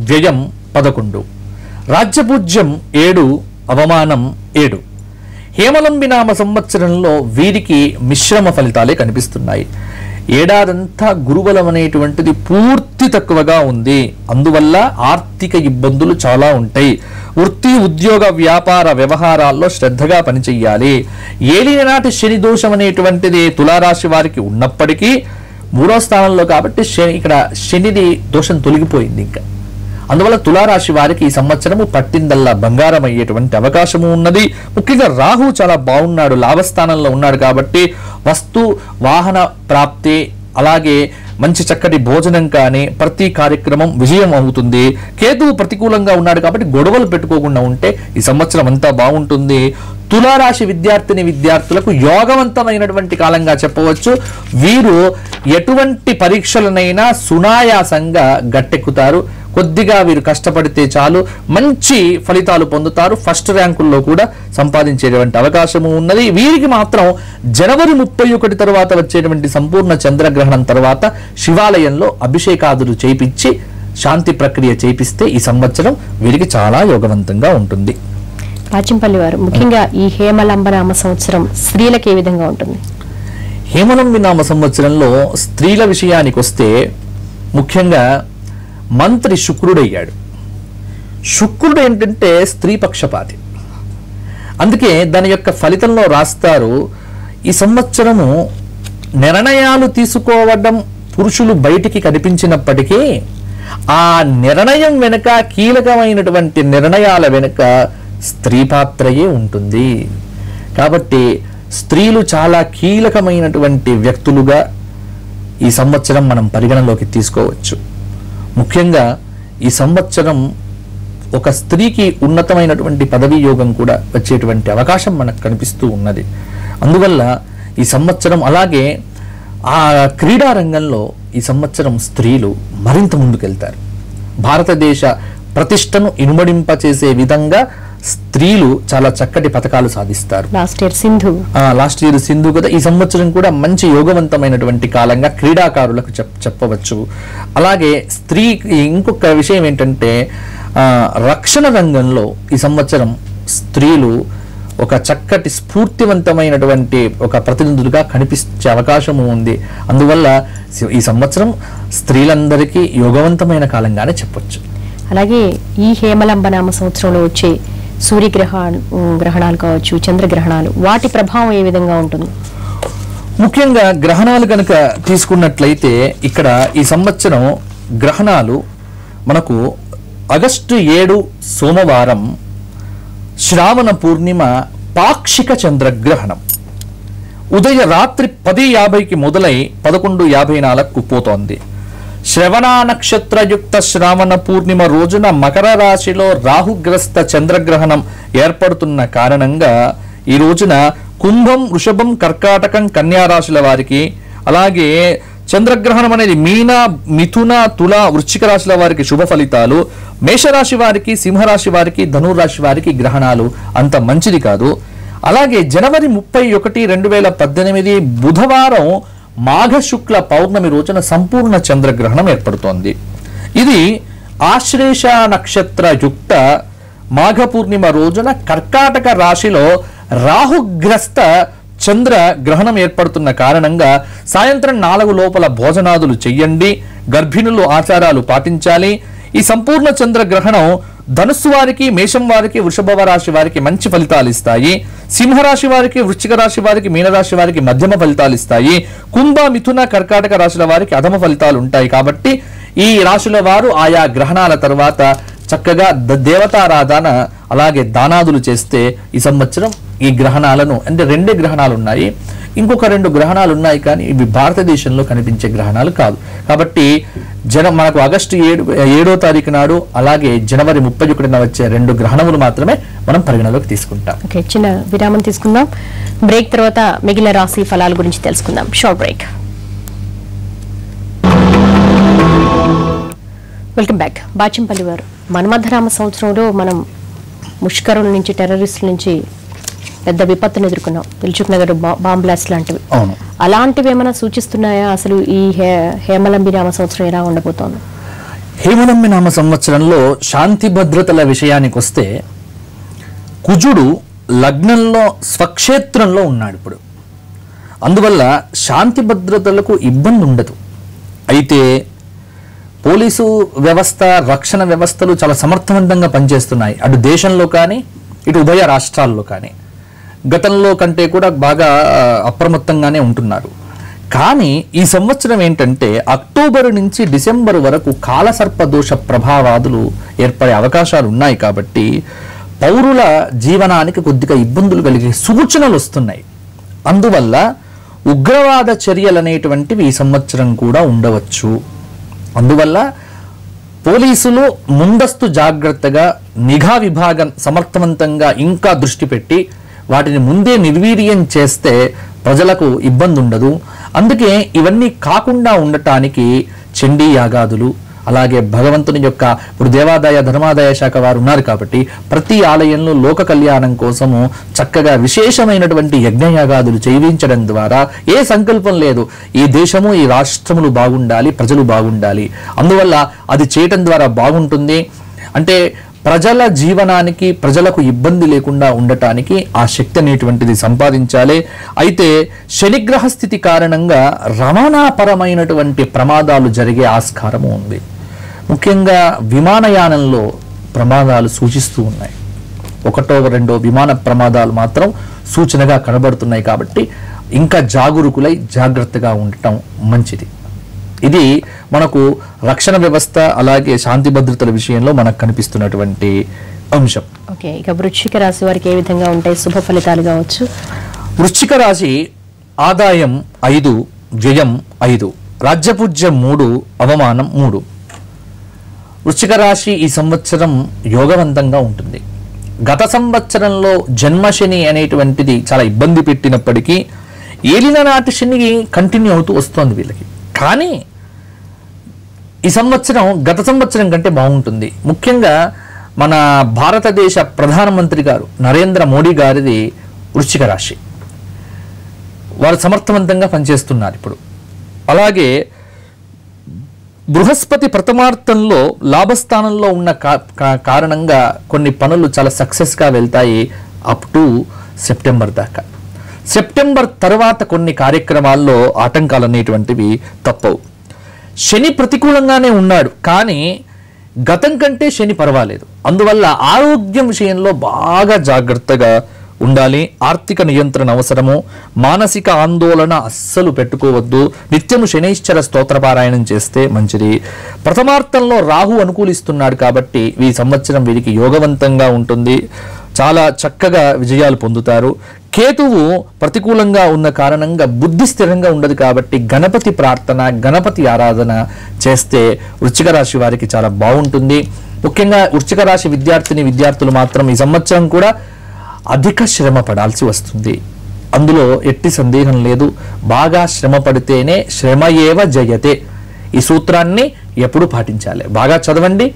వ్యయం 11, రాజ్యపూజ్యం 7, అవమానం 7. హేమలంబి నామ సంవత్సరంలో వీరికి మిశ్రమ ఫలితాలే కనిపిస్తున్నాయి. ఏడాదంతా గురుబలం అనేటువంటిది పూర్తి తక్కువగా ఉంది. అందువల్ల ఆర్థిక ఇబ్బందులు చాలా ఉంటాయి. వృత్తి, ఉద్యోగ, వ్యాపార వ్యవహారాల్లో శ్రద్ధగా పనిచేయాలి. ఏలినాటి శని దోషం అనేటువంటిది తులారాశి వారికి ఉన్నప్పటికీ 3వ స్థానంలో కాబట్టి ఇక్కడ శనిది దోషం తొలగిపోయింది. ఇంకా అందువల్ల తులారాశి వారికి ఈ సంవత్సరము పట్టిందల్లా బంగారం అయ్యేటువంటి అవకాశము ఉన్నది. ముఖ్యంగా రాహు చాలా బాగున్నాడు, లాభస్థానంలో ఉన్నాడు కాబట్టి వస్తు వాహన ప్రాప్తి, అలాగే మంచి చక్కటి భోజనం కానీ ప్రతి కార్యక్రమం విజయం అవుతుంది. కేతువు ప్రతికూలంగా ఉన్నాడు కాబట్టి గొడవలు పెట్టుకోకుండా ఉంటే ఈ సంవత్సరం అంతా బాగుంటుంది. తులారాశి విద్యార్థులకు యోగవంతమైనటువంటి కాలంగా చెప్పవచ్చు. వీరు ఎటువంటి పరీక్షలనైనా సునాయాసంగా గట్టెక్కుతారు. కొద్దిగా వీరు కష్టపడితే చాలు మంచి ఫలితాలు పొందుతారు. ఫస్ట్ ర్యాంకుల్లో కూడా సంపాదించేటువంటి అవకాశము ఉన్నది. వీరికి మాత్రం జనవరి 31 తర్వాత వచ్చేటువంటి సంపూర్ణ చంద్రగ్రహణం తర్వాత శివాలయంలో అభిషేకాదులు చేయించి శాంతి ప్రక్రియ చేపిస్తే ఈ సంవత్సరం వీరికి చాలా యోగవంతంగా ఉంటుంది. పాచింపల్లి వారు, ముఖ్యంగా ఈ హేమలంబనామ సంవత్సరం స్త్రీలకు ఏ విధంగా ఉంటుంది? హేమలంబి నామ సంవత్సరంలో స్త్రీల విషయానికి వస్తే ముఖ్యంగా మంత్రి శుక్రుడయ్యాడు. శుక్రుడు ఏంటంటే స్త్రీ పక్షపాతి. అందుకే దాని యొక్క ఫలితంలో రాస్తారు, ఈ సంవత్సరము నిర్ణయాలు తీసుకోవడం పురుషులు బయటికి కనిపించినప్పటికీ ఆ నిర్ణయం వెనుక, కీలకమైనటువంటి నిర్ణయాల వెనుక స్త్రీ పాత్రయే ఉంటుంది. కాబట్టి స్త్రీలు చాలా కీలకమైనటువంటి వ్యక్తులుగా ఈ సంవత్సరం మనం పరిగణలోకి తీసుకోవచ్చు. ముఖ్యంగా ఈ సంవత్సరం ఒక స్త్రీకి ఉన్నతమైనటువంటి పదవీ యోగం కూడా వచ్చేటువంటి అవకాశం మనకు కనిపిస్తూ ఉన్నది. అందువల్ల ఈ సంవత్సరం, అలాగే ఆ క్రీడా రంగంలో ఈ సంవత్సరం స్త్రీలు మరింత ముందుకెళ్తారు. భారతదేశ ప్రతిష్టను ఇనుమడింపచేసే విధంగా స్త్రీలు చాలా చక్కటి పథకాలు సాధిస్తారు. లాస్ట్ ఇయర్ సింధు కదా, ఈ సంవత్సరం కూడా మంచి యోగవంతమైనటువంటి కాలంగా క్రీడాకారులకు చెప్పవచ్చు. అలాగే స్త్రీకి ఇంకొక విషయం ఏంటంటే రక్షణ రంగంలో ఈ సంవత్సరం స్త్రీలు ఒక చక్కటి స్ఫూర్తివంతమైనటువంటి ఒక ప్రతినిధులుగా కనిపించే అవకాశము ఉంది. అందువల్ల ఈ సంవత్సరం స్త్రీలందరికీ యోగవంతమైన కాలంగానే చెప్పొచ్చు. అలాగే ఈ హేమలంబనామ సంవత్సరంలో వచ్చే సూర్యగ్రహణాలు కావచ్చు, చంద్రగ్రహణాలు, వాటి ప్రభావం ఏ విధంగా ఉంటుంది? ముఖ్యంగా గ్రహణాలు కనుక తీసుకున్నట్లయితే ఇక్కడ ఈ సంవత్సరం గ్రహణాలు మనకు ఆగస్టు 7 సోమవారం శ్రావణ పూర్ణిమ పాక్షిక చంద్రగ్రహణం రాత్రి 10:50కి మొదలై 11:54కు పోతోంది. శ్రవణ నక్షత్రయుక్త శ్రావణ పూర్ణిమ రోజున మకర రాశిలో రాహుగ్రస్త చంద్రగ్రహణం ఏర్పడుతున్న కారణంగా ఈ రోజున కుంభం, వృషభం, కర్కాటకం, కన్యా రాశుల వారికి, అలాగే చంద్రగ్రహణం అనేది మీన, మిథున, తుల, వృశ్చిక రాశుల వారికి శుభ ఫలితాలు. మేషరాశి వారికి, సింహరాశి వారికి, ధనురాశి వారికి గ్రహణాలు అంత మంచిది కాదు. అలాగే జనవరి 31, 2018 బుధవారం మాఘ శుక్ల పౌర్ణమి రోజున సంపూర్ణ చంద్రగ్రహణం ఏర్పడుతోంది. ఇది ఆశ్లేష నక్షత్ర యుక్త మాఘ పూర్ణిమ రోజున కర్కాటక రాశిలో రాహుగ్రస్త చంద్ర గ్రహణం ఏర్పడుతున్న కారణంగా సాయంత్రం 4 లోపల భోజనాదులు చెయ్యండి. గర్భిణులు ఆచారాలు పాటించాలి. ఈ సంపూర్ణ చంద్రగ్రహణం ధనుస్సు వారికి, మేషం వారికి, వృషభ రాశి వారికి మంచి ఫలితాలు ఇస్తాయి. సింహరాశి వారికి, వృశ్చిక రాశి వారికి, మీనరాశి వారికి మధ్యమ ఫలితాలు ఇస్తాయి. కుంభ, మిథున, కర్కాటక రాశుల వారికి అధమ ఫలితాలు ఉంటాయి. కాబట్టి ఈ రాశుల వారు ఆయా గ్రహణాల తర్వాత చక్కగా దేవతారాధన, అలాగే దానాదులు చేస్తే ఈ సంవత్సరం ఈ గ్రహణాలను, అంటే 2 గ్రహణాలు ఉన్నాయి, ఇంకొక 2 గ్రహణాలు ఉన్నాయి, కానీ ఇవి భారతదేశంలో కనిపించే గ్రహణాలు కాదు. కాబట్టి మనకు ఆగస్టు 7వ తారీఖు నాడు, అలాగే జనవరి 31న వచ్చే 2 గ్రహణములు మాత్రమే మనం పరిగణలోకి తీసుకుంటాం. ఓకే, చిన్న విరామం తీసుకుందాం. బ్రేక్ తర్వాత మిగిలిన రాశి ఫలాల గురించి తెలుసుకుందాం. Short break. Welcome back. Bachampalli వారు, మన్మథనామ సంవత్సరంలో మనం ముష్కరుల నుంచి, టెర్రరిస్టుల నుంచి పెద్ద విపత్తును ఎదుర్కొన్నాం, దిల్సుఖ్ నగర్ బాంబ్ బ్లాస్ట్ లాంటివి. అవును. అలాంటివి ఏమైనా సూచిస్తున్నాయా? అసలు ఈ హేమలంబి నామ సంవత్సరం ఎలా ఉండబోతోంది? హేమలంబి నామ సంవత్సరంలో శాంతి భద్రతల విషయానికి వస్తే కుజుడు లగ్నంలో స్వక్షేత్రంలో ఉన్నాడు ఇప్పుడు. అందువల్ల శాంతి భద్రతలకు ఇబ్బంది ఉండదు. అయితే పోలీసు వ్యవస్థ, రక్షణ వ్యవస్థలు చాలా సమర్థవంతంగా పనిచేస్తున్నాయి, అటు దేశంలో కానీ ఇటు ఉభయ రాష్ట్రాల్లో కానీ. గతంలో కంటే కూడా బాగా అప్రమత్తంగానే ఉంటున్నారు. కానీ ఈ సంవత్సరం ఏంటంటే అక్టోబర్ నుంచి డిసెంబర్ వరకు కాలసర్పదోష ప్రభావాదులు ఏర్పడే అవకాశాలు ఉన్నాయి. కాబట్టి పౌరుల జీవనానికి కొద్దిగా ఇబ్బందులు కలిగే సూచనలు వస్తున్నాయి. అందువల్ల ఉగ్రవాద చర్యలు అనేటువంటివి ఈ సంవత్సరం కూడా ఉండవచ్చు. అందువల్ల పోలీసులు ముందస్తు జాగ్రత్తగా నిఘా విభాగం సమర్థవంతంగా ఇంకా దృష్టి పెట్టి వాటిని ముందే నిర్వీర్యం చేస్తే ప్రజలకు ఇబ్బంది ఉండదు. అందుకే ఇవన్నీ కాకుండా ఉండటానికి చండీ యాగాదులు, అలాగే భగవంతుని యొక్క ఇప్పుడు దేవాదాయ ధర్మాదాయ శాఖ వారు ఉన్నారు కాబట్టి ప్రతి ఆలయంలో లోక కళ్యాణం కోసము చక్కగా విశేషమైనటువంటి యజ్ఞయాగాదులు చేయించడం ద్వారా ఏ సంకల్పం లేదు, ఈ దేశము ఈ రాష్ట్రములు బాగుండాలి, ప్రజలు బాగుండాలి. అందువల్ల అది చేయటం ద్వారా బాగుంటుంది. అంటే ప్రజల జీవనానికి, ప్రజలకు ఇబ్బంది లేకుండా ఉండటానికి ఆ శక్తి అనేటువంటిది సంపాదించాలి. అయితే శనిగ్రహ స్థితి కారణంగా రవాణాపరమైనటువంటి ప్రమాదాలు జరిగే ఆస్కారము ఉంది. ముఖ్యంగా విమానయానంలో ప్రమాదాలు సూచిస్తూ ఉన్నాయి. 1వ 2వ విమాన ప్రమాదాలు మాత్రం సూచనగా కనబడుతున్నాయి. కాబట్టి ఇంకా జాగరూకులై జాగ్రత్తగా ఉండటం మంచిది. ఇది మనకు రక్షణ వ్యవస్థ అలాగే శాంతి భద్రతల విషయంలో మనకు కనిపిస్తున్నటువంటి అంశం. ఓకే, ఇక వృశ్చిక రాశి వారికి ఏ విధంగా ఉంటాయి శుభ ఫలితాలు కావచ్చు? వృశ్చిక రాశి ఆదాయం 5, వ్యయం 5, రాజ్యపూజ్యం 3, అవమానం 3. వృశ్చిక రాశి ఈ సంవత్సరం యోగవంతంగా ఉంటుంది. గత సంవత్సరంలో జన్మశని అనేటువంటిది చాలా ఇబ్బంది పెట్టినప్పటికీ ఏలిన నాటి శని కంటిన్యూ అవుతూ వస్తోంది వీళ్ళకి. కానీ ఈ సంవత్సరం గత సంవత్సరం కంటే బాగుంటుంది. ముఖ్యంగా మన భారతదేశ ప్రధానమంత్రి గారు నరేంద్ర మోడీ గారిది వృశ్చిక రాశి. వారు సమర్థవంతంగా పనిచేస్తున్నారు ఇప్పుడు. అలాగే బృహస్పతి ప్రథమార్థంలో లాభస్థానంలో ఉన్న కారణంగా కొన్ని పనులు చాలా సక్సెస్గా వెళ్తాయి అప్ టు సెప్టెంబర్ దాకా. సెప్టెంబర్ తర్వాత కొన్ని కార్యక్రమాల్లో ఆటంకాలు అనేటువంటివి తప్పవు. శని ప్రతికూలంగానే ఉన్నాడు, కానీ గతం కంటే శని పర్వాలేదు. అందువల్ల ఆరోగ్యం విషయంలో బాగా జాగ్రత్తగా ఉండాలి. ఆర్థిక నియంత్రణ అవసరము. మానసిక ఆందోళన అస్సలు పెట్టుకోవద్దు. నిత్యము శనైశ్చర స్తోత్రపారాయణం చేస్తే మంచిది. ప్రథమార్థంలో రాహు అనుకూలిస్తున్నాడు కాబట్టి ఈ సంవత్సరం వీరికి యోగవంతంగా ఉంటుంది. చాలా చక్కగా విజయాలు పొందుతారు. కేతువు ప్రతికూలంగా ఉన్న కారణంగా బుద్ధి స్థిరంగా ఉండదు కాబట్టి గణపతి ప్రార్థన, గణపతి ఆరాధన చేస్తే వృశ్చిక రాశి వారికి చాలా బాగుంటుంది. ముఖ్యంగా వృశ్చిక రాశి విద్యార్థులు మాత్రం ఈ సంవత్సరం కూడా అధిక శ్రమ పడాల్సి వస్తుంది. అందులో ఎట్టి సందేహం లేదు. బాగా శ్రమ పడితేనే శ్రమ ఏవ జయతే. ఈ సూత్రాన్ని ఎప్పుడు పాటించాలి. బాగా చదవండి,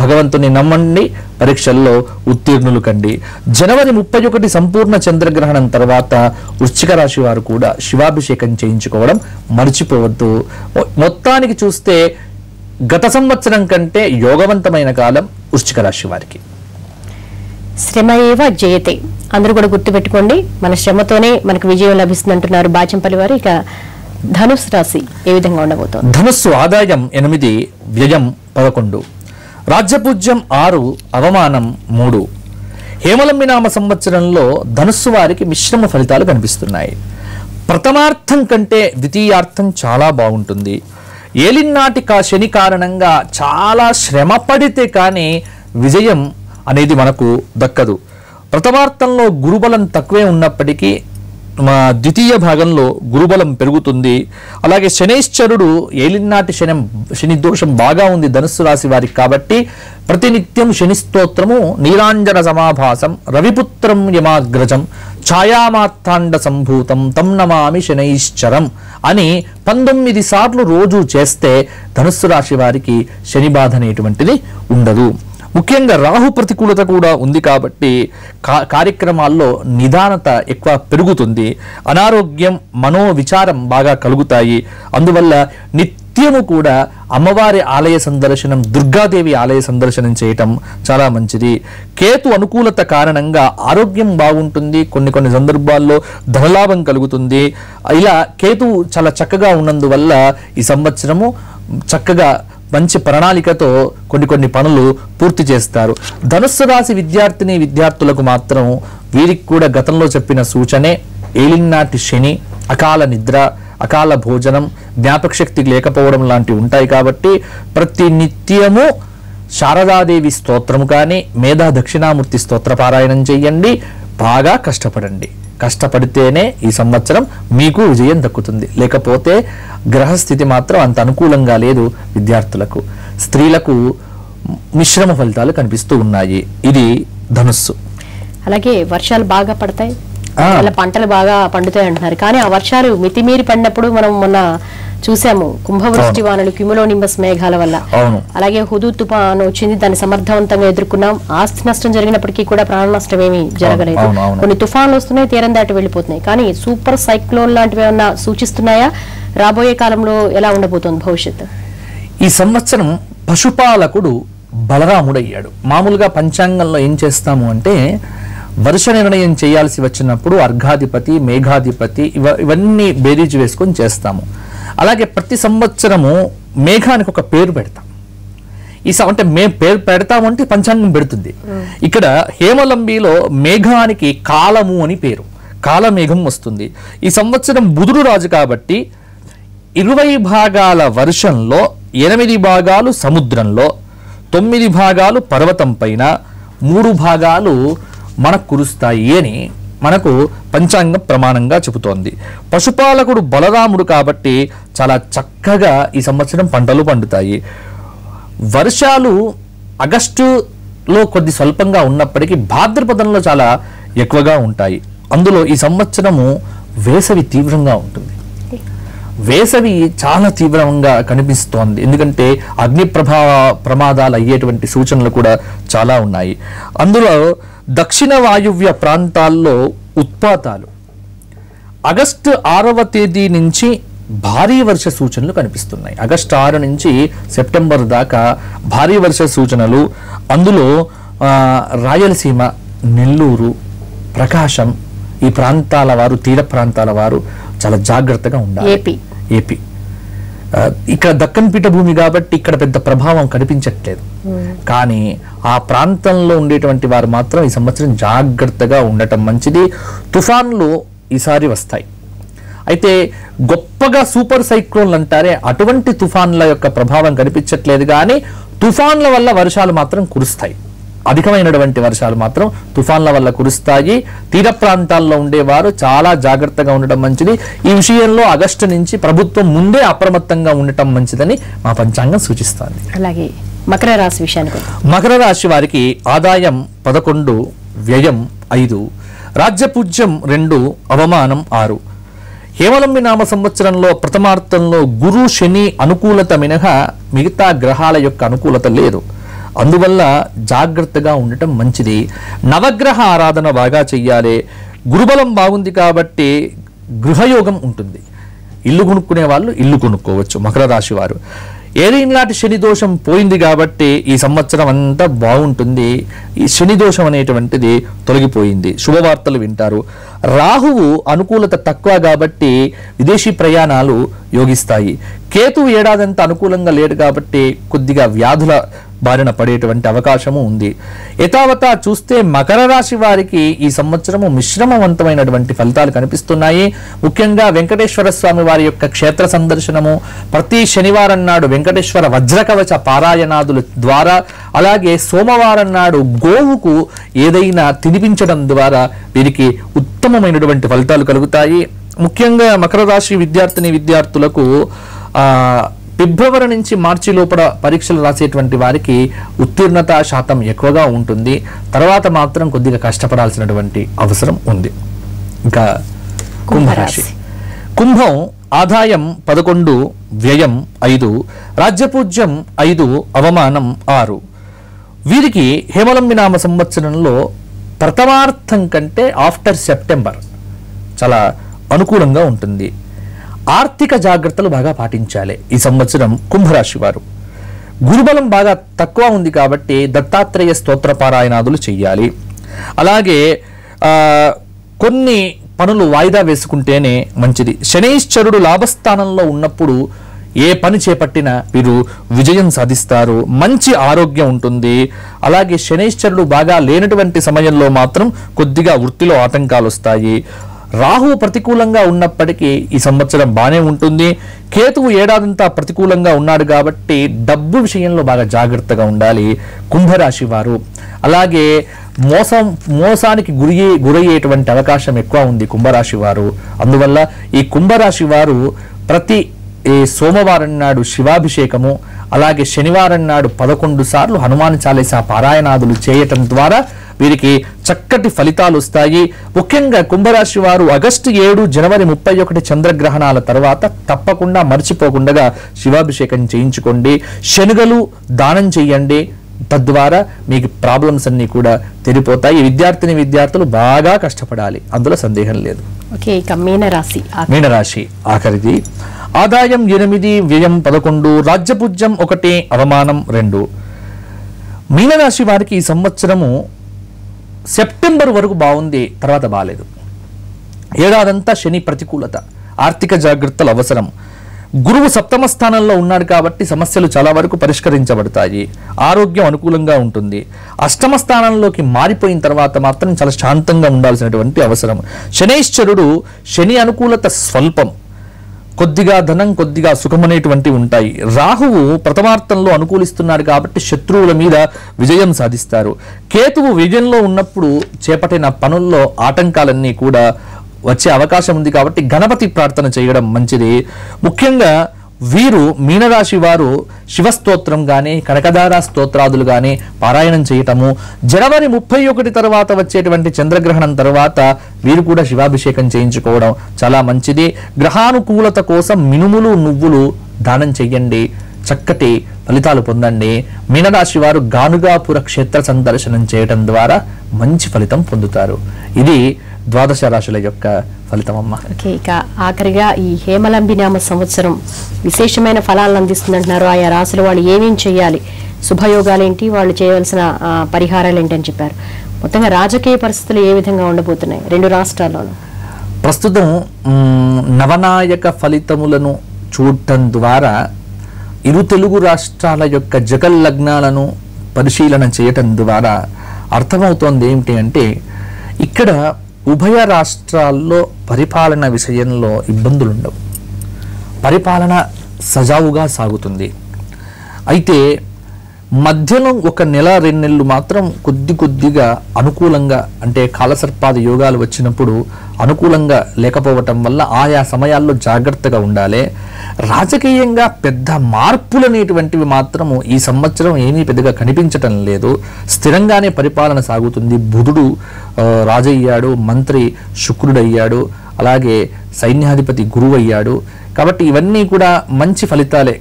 భగవంతుని నమ్మండి, పరీక్షల్లో ఉత్తీర్ణులు కండి. జనవరి 31 సంపూర్ణ చంద్రగ్రహణం తర్వాత వృశ్చిక రాశి వారు కూడా శివాభిషేకం చేయించుకోవడం మర్చిపోవద్దు. మొత్తానికి చూస్తే గత సంవత్సరం కంటే యోగవంతమైన కాలం వృశ్చిక రాశి వారికి. శ్రమ ఏవ జయతే అందరూ కూడా గుర్తుపెట్టుకోండి. మన శ్రమతోనే మనకు విజయం లభిస్తుంది అంటున్నారు బాచంపల్లి వారు. ఇక ధనుస్సు రాశి ఏ విధంగా ఉండబోతోంది? ధనుస్సు ఆదాయం 8, వ్యయం 11, రాజ్యపూజ్యం 6, అవమానం 3. హేమలంబి నామ సంవత్సరంలో ధనుస్సు వారికి మిశ్రమ ఫలితాలు కనిపిస్తున్నాయి. ప్రథమార్థం కంటే ద్వితీయార్థం చాలా బాగుంటుంది. ఏలినాటి శని కారణంగా చాలా శ్రమ పడితే కానీ విజయం అనేది మనకు దక్కదు. ప్రథమార్థంలో గురుబలం తక్కువే ఉన్నప్పటికీ ద్వితీయ భాగంలో గురుబలం పెరుగుతుంది. అలాగే శనైశ్చరుడు ఏలినాటి శని దోషం బాగా ఉంది ధనుస్సు రాశి వారికి కాబట్టి ప్రతినిత్యం శని స్తోత్రము నీలాంజన సమాభాసం రవిపుత్రం యమాగ్రజం ఛాయామాత్తాండ సంభూతం తం నమామి శనైశ్చరం అని 19 సార్లు రోజు చేస్తే ధనుస్సు రాశి వారికి శని బాధ అనేటువంటిది ఉండదు. ముఖ్యంగా రాహు ప్రతికూలత కూడా ఉంది కాబట్టి కార్యక్రమాల్లో నిదానత ఎక్కువ పెరుగుతుంది. అనారోగ్యం, మనోవిచారం బాగా కలుగుతాయి. అందువల్ల నిత్యము కూడా అమ్మవారి ఆలయ సందర్శనం, దుర్గాదేవి ఆలయ సందర్శనం చేయటం చాలా మంచిది. కేతు అనుకూలత కారణంగా ఆరోగ్యం బాగుంటుంది. కొన్ని సందర్భాల్లో ధనలాభం కలుగుతుంది. ఇలా కేతు చాలా చక్కగా ఉన్నందువల్ల ఈ సంవత్సరము చక్కగా మంచి ప్రణాళికతో కొన్ని పనులు పూర్తి చేస్తారు. ధనుస్సు రాశి విద్యార్థులకు మాత్రం వీరికి కూడా గతంలో చెప్పిన సూచనే ఏలినాటి శని, అకాల నిద్ర, అకాల భోజనం, జ్ఞాపక శక్తి లేకపోవడం లాంటివి ఉంటాయి. కాబట్టి ప్రతి నిత్యము శారదాదేవి స్తోత్రము కానీ, మేధా దక్షిణామూర్తి స్తోత్ర పారాయణం చెయ్యండి. బాగా కష్టపడండి. కష్టపడితేనే ఈ సంవత్సరం మీకు విజయం దక్కుతుంది. లేకపోతే గ్రహస్థితి మాత్రం అంత అనుకూలంగా లేదు. విద్యార్థులకు, స్త్రీలకు మిశ్రమ ఫలితాలు కనిపిస్తూ ఉన్నాయి. ఇది ధనుస్సు. అలాగే వర్షాలు బాగా పడతాయి, పంటలు బాగా పండుతాయి అంటున్నారు. కానీ ఆ వర్షాలు మితిమీరి పడినప్పుడు మనం మొన్న చూసాము కుంభవృష్టి వానలు, క్యుములోనింబస్ మేఘాల వల్ల. అలాగే హుదూద్ తుఫాను వచ్చింది, దాన్ని సమర్థవంతంగా ఎదుర్కొన్నాం. ఆస్తి నష్టం జరిగినప్పటికీ కూడా ప్రాణ నష్టం ఏమీ జరగలేదు. కొన్ని తుఫాన్లు వస్తున్నాయి, తీరం దాటి వెళ్ళిపోతున్నాయి. కానీ సూపర్ సైక్లోన్ లాంటివి ఏమన్నా సూచిస్తున్నాయా? రాబోయే కాలంలో ఎలా ఉండబోతోంది భవిష్యత్తు? ఈ సంవత్సరం పశుపాలకుడు బలరాముడయ్యాడు. మామూలుగా పంచాంగంలో ఏం చేస్తాము అంటే వర్ష నిర్ణయం చేయాల్సి వచ్చినప్పుడు అర్ఘాధిపతి, మేఘాధిపతి ఇవన్నీ బేరీజు వేసుకొని చేస్తాము. అలాగే ప్రతి సంవత్సరము మేఘానికి ఒక పేరు పెడతాం. అంటే మేము పేరు పెడతామంటే పంచాంగం పెడుతుంది. ఇక్కడ హేమలంబిలో మేఘానికి కాలము అని పేరు, కాలమేఘం వస్తుంది. ఈ సంవత్సరం బుధుడు రాజు కాబట్టి 20 భాగాల వర్షంలో 8 భాగాలు సముద్రంలో, 9 భాగాలు పర్వతం పైన, 3 భాగాలు మనకు కురుస్తాయి అని మనకు పంచాంగం ప్రమాణంగా చెబుతోంది. పశుపాలకుడు బలరాముడు కాబట్టి చాలా చక్కగా ఈ సంవత్సరం పంటలు పండుతాయి. వర్షాలు ఆగస్టులో కొద్ది స్వల్పంగా ఉన్నప్పటికీ భాద్రపదంలో చాలా ఎక్కువగా ఉంటాయి. అందులో ఈ సంవత్సరము వేసవి తీవ్రంగా ఉంటుంది. వేసవి చాలా తీవ్రంగా కనిపిస్తోంది. ఎందుకంటే అగ్ని ప్రమాదాలు అయ్యేటువంటి సూచనలు కూడా చాలా ఉన్నాయి. అందులో దక్షిణ వాయువ్య ప్రాంతాల్లో ఉత్పాతాలు ఆగస్టు 6వ తేదీ నుంచి భారీ వర్ష సూచనలు కనిపిస్తున్నాయి. ఆగస్టు 6 నుంచి సెప్టెంబర్ దాకా భారీ వర్ష సూచనలు. అందులో రాయలసీమ, నెల్లూరు, ప్రకాశం ఈ ప్రాంతాల వారు, తీర ప్రాంతాల వారు చాలా జాగ్రత్తగా ఉండాలి. ఏపీ ఇక్కడ దక్కన్ పీఠభూమి కాబట్టి ఇక్కడ పెద్ద ప్రభావం కనిపించట్లేదు. కానీ ఆ ప్రాంతంలో ఉండేటువంటి వారు మాత్రం ఈ సంవత్సరం జాగ్రత్తగా ఉండటం మంచిది. తుఫాన్లు ఈసారి వస్తాయి. అయితే గొప్పగా సూపర్ సైక్లోన్లు అంటారే అటువంటి తుఫాన్ల యొక్క ప్రభావం కనిపించట్లేదు. కానీ తుఫాన్ల వల్ల వర్షాలు మాత్రం కురుస్తాయి. అధికమైనటువంటి వర్షాలు మాత్రం తుఫాన్ల వల్ల కురుస్తాయి. తీర ప్రాంతాల్లో ఉండేవారు చాలా జాగ్రత్తగా ఉండటం మంచిది. ఈ విషయంలో ఆగస్టు నుంచి ప్రభుత్వం ముందే అప్రమత్తంగా ఉండటం మంచిదని మా పంచాంగం సూచిస్తుంది. అలాగే మకర రాశి విషయానికి, మకర రాశి వారికి ఆదాయం 11, వ్యయం 5, రాజ్యపూజ్యం 2, అవమానం 6. హేమలంబి నామ సంవత్సరంలో ప్రథమార్థంలో గురు, శని అనుకూలత మినహా మిగతా గ్రహాల యొక్క అనుకూలత లేదు. అందువల్ల జాగ్రత్తగా ఉండటం మంచిది. నవగ్రహ ఆరాధన బాగా చెయ్యాలి. గురుబలం బాగుంది కాబట్టి గృహయోగం ఉంటుంది. ఇల్లు కొనుక్కునే వాళ్ళు ఇల్లు కొనుక్కోవచ్చు. మకర రాశి వారు ఏలినాటి శని దోషం పోయింది కాబట్టి ఈ సంవత్సరం అంతా బాగుంటుంది. ఈ శని దోషం అనేటువంటిది తొలగిపోయింది. శుభవార్తలు వింటారు. రాహువు అనుకూలత తక్కువ కాబట్టి విదేశీ ప్రయాణాలు యోగిస్తాయి. కేతువు ఏడాదంతా అనుకూలంగా లేడు కాబట్టి కొద్దిగా వ్యాధుల బారిన పడేటువంటి అవకాశము ఉంది. యథావత చూస్తే మకర రాశి వారికి ఈ సంవత్సరము మిశ్రమవంతమైనటువంటి ఫలితాలు కనిపిస్తున్నాయి. ముఖ్యంగా వెంకటేశ్వర స్వామి వారి యొక్క క్షేత్ర సందర్శనము, ప్రతి శనివారం నాడు వెంకటేశ్వర వజ్రకవచ పారాయణాదుల ద్వారా, అలాగే సోమవారం నాడు గోవుకు ఏదైనా తినిపించడం ద్వారా వీరికి ఉత్తమమైనటువంటి ఫలితాలు కలుగుతాయి. ముఖ్యంగా మకర రాశి విద్యార్థులకు ఫిబ్రవరి నుంచి మార్చి లోపల పరీక్షలు రాసేటువంటి వారికి ఉత్తీర్ణత శాతం ఎక్కువగా ఉంటుంది. తర్వాత మాత్రం కొద్దిగా కష్టపడాల్సినటువంటి అవసరం ఉంది. ఇంకా కుంభరాశి. కుంభం ఆదాయం 11, వ్యయం 5, రాజ్యపూజ్యం 5, అవమానం 6. వీరికి హేమలంబి నామ సంవత్సరంలో ప్రథమార్థం కంటే ఆఫ్టర్ సెప్టెంబర్ చాలా అనుకూలంగా ఉంటుంది. ఆర్థిక జాగ్రత్తలు బాగా పాటించాలి ఈ సంవత్సరం కుంభరాశి వారు. గురుబలం బాగా తక్కువ ఉంది కాబట్టి దత్తాత్రేయ స్తోత్ర పారాయణాదులు చెయ్యాలి. అలాగే కొన్ని పనులు వాయిదా వేసుకుంటేనే మంచిది. శనైశ్చరుడు లాభస్థానంలో ఉన్నప్పుడు ఏ పని చేపట్టినా వీరు విజయం సాధిస్తారు. మంచి ఆరోగ్యం ఉంటుంది. అలాగే శనైశ్చరుడు బాగా లేనటువంటి సమయంలో మాత్రం కొద్దిగా వృత్తిలో ఆటంకాలు వస్తాయి. రాహువు ప్రతికూలంగా ఉన్నప్పటికీ ఈ సంవత్సరం బాగానే ఉంటుంది. కేతువు ఏడాదంతా ప్రతికూలంగా ఉన్నాడు కాబట్టి డబ్బు విషయంలో బాగా జాగ్రత్తగా ఉండాలి కుంభరాశి వారు. అలాగే మోసానికి గురయ్యేటువంటి అవకాశం ఎక్కువ ఉంది కుంభరాశి వారు. అందువల్ల ఈ కుంభరాశి వారు ప్రతి సోమవారం నాడు శివాభిషేకము, అలాగే శనివారం నాడు 11 సార్లు హనుమాన్ చాలీసా పారాయణాదులు చేయటం ద్వారా వీరికి చక్కటి ఫలితాలు వస్తాయి. ముఖ్యంగా కుంభరాశి వారు ఆగస్టు 7, జనవరి 31 చంద్రగ్రహణాల తర్వాత తప్పకుండా మర్చిపోకుండా శివాభిషేకం చేయించుకోండి. శనగలు దానం చెయ్యండి. తద్వారా మీకు ప్రాబ్లమ్స్ అన్ని కూడా తెరిపోతాయి. విద్యార్థులు బాగా కష్టపడాలి, అందులో సందేహం లేదు. మీనరాశి ఆఖరిది. ఆదాయం 8, వ్యయం 11, రాజ్యపూజ్యం 1, అవమానం 2. మీనరాశి వారికి ఈ సంవత్సరము సెప్టెంబర్ వరకు బాగుంది, తర్వాత బాగాలేదు. ఏడాదంతా శని ప్రతికూలత, ఆర్థిక జాగ్రత్తలు అవసరం. గురువు సప్తమ స్థానంలో ఉన్నాడు కాబట్టి సమస్యలు చాలా వరకు పరిష్కరించబడతాయి. ఆరోగ్యం అనుకూలంగా ఉంటుంది. అష్టమ స్థానంలోకి మారిపోయిన తర్వాత మాత్రం చాలా శాంతంగా ఉండాల్సినటువంటి అవసరం. శనైశ్చరుడు శని అనుకూలత స్వల్పం, కొద్దిగా ధనం కొద్దిగా సుఖమనేటువంటివి ఉంటాయి. రాహువు ప్రథమార్థంలో అనుకూలిస్తున్నాడు కాబట్టి శత్రువుల మీద విజయం సాధిస్తారు. కేతువు విజయంలో ఉన్నప్పుడు చేపట్టిన పనుల్లో ఆటంకాలన్నీ కూడా వచ్చే అవకాశం ఉంది కాబట్టి గణపతి ప్రార్థన చేయడం మంచిది. ముఖ్యంగా వీరు మీనరాశి వారు శివస్తోత్రం కానీ కనకదార స్తోత్రాదులు కానీ పారాయణం చేయటము, జనవరి 31 తర్వాత వచ్చేటువంటి చంద్రగ్రహణం తర్వాత వీరు కూడా శివాభిషేకం చేయించుకోవడం చాలా మంచిది. గ్రహానుకూలత కోసం మినుములు నువ్వులు దానం చెయ్యండి, చక్కటి ఫలితాలు పొందండి. మీనరాశి వారు గానుగాపుర క్షేత్ర సందర్శనం చేయటం ద్వారా మంచి ఫలితం పొందుతారు. ఇది ద్వాదశ రాశుల యొక్క ఫలితం అమ్మ. ఇక ఆఖరిగా ఈ హేమలంబి నామ సంవత్సరం విశేషమైన ఫలాలను అందిస్తుందంటున్నారు. ఆయా రాశుల వాళ్ళు ఏమేం చేయాలి, శుభయోగాలు ఏంటి, వాళ్ళు చేయవలసిన పరిహారాలు ఏంటి అని చెప్పారు. మొత్తంగా రాజకీయ పరిస్థితులు ఏ విధంగా ఉండబోతున్నాయి 2 రాష్ట్రాల్లోనూ? ప్రస్తుతం నవనాయక ఫలితములను చూడటం ద్వారా ఇరు తెలుగు రాష్ట్రాల యొక్క జగల్లగ్నాలను పరిశీలన చేయటం ద్వారా అర్థమవుతోంది ఏమిటి అంటే, ఇక్కడ ఉభయ రాష్ట్రాల్లో పరిపాలన విషయంలో ఇబ్బందులు ఉండవు, పరిపాలన సజావుగా సాగుతుంది. అయితే మధ్యలో 1 నెల 2 నెలలు మాత్రం కొద్దిగా అనుకూలంగా, అంటే కాలసర్పాది యోగాలు వచ్చినప్పుడు అనుకూలంగా లేకపోవటం వల్ల ఆయా సమయాల్లో జాగ్రత్తగా ఉండాలి. రాజకీయంగా పెద్ద మార్పులు అనేటువంటివి మాత్రము ఈ సంవత్సరం ఏమీ పెద్దగా కనిపించటం లేదు. స్థిరంగానే పరిపాలన సాగుతుంది. బుధుడు రాజయ్యాడు, మంత్రి శుక్రుడయ్యాడు, అలాగే సైన్యాధిపతి గురువు అయ్యాడు. కాబట్టి ఇవన్నీ కూడా మంచి ఫలితాలే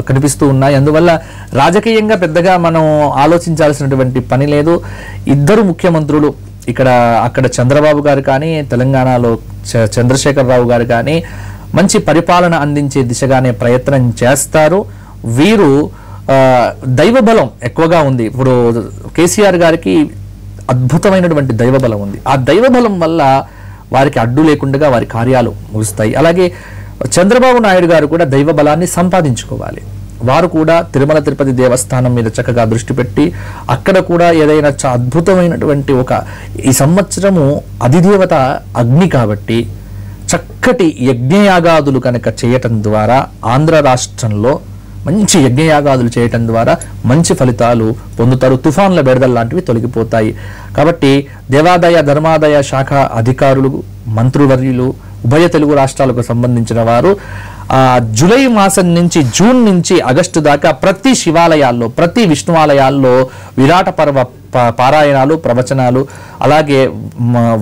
కనిపిస్తూ ఉన్నాయి. అందువల్ల రాజకీయంగా పెద్దగా మనం ఆలోచించాల్సినటువంటి పని లేదు. 2 ముఖ్యమంత్రులు అక్కడ చంద్రబాబు గారు కానీ, తెలంగాణలో చంద్రశేఖరరావు గారు కానీ మంచి పరిపాలన అందించే దిశగానే ప్రయత్నం చేస్తారు. వీరు దైవబలం ఎక్కువగా ఉంది. ఇప్పుడు కేసీఆర్ గారికి అద్భుతమైనటువంటి దైవబలం ఉంది. ఆ దైవబలం వల్ల వారికి అడ్డు లేకుండా వారి కార్యాలు ముగుస్తాయి. అలాగే చంద్రబాబు నాయుడు గారు కూడా దైవ బలాన్ని సంపాదించుకోవాలి. వారు కూడా తిరుమల తిరుపతి దేవస్థానం మీద చక్కగా దృష్టి పెట్టి అక్కడ కూడా ఏదైనా అద్భుతమైనటువంటి ఈ సంవత్సరము అధిదేవత అగ్ని కాబట్టి చక్కటి యజ్ఞయాగాదులు కనుక చేయటం ద్వారా ఆంధ్ర రాష్ట్రంలో మంచి యజ్ఞయాగాదులు చేయటం ద్వారా మంచి ఫలితాలు పొందుతారు. తుఫాన్ల బెడదలు లాంటివి తొలగిపోతాయి. కాబట్టి దేవాదాయ ధర్మాదాయ శాఖ అధికారులు, మంత్రివర్యులు, ఉభయ తెలుగు రాష్ట్రాలకు సంబంధించిన వారు జూలై మాసం నుంచి జూన్ నుంచి ఆగస్టు దాకా ప్రతి శివాలయాల్లో, ప్రతి విష్ణువాలయాల్లో విరాట పర్వ పారాయణాలు, ప్రవచనాలు, అలాగే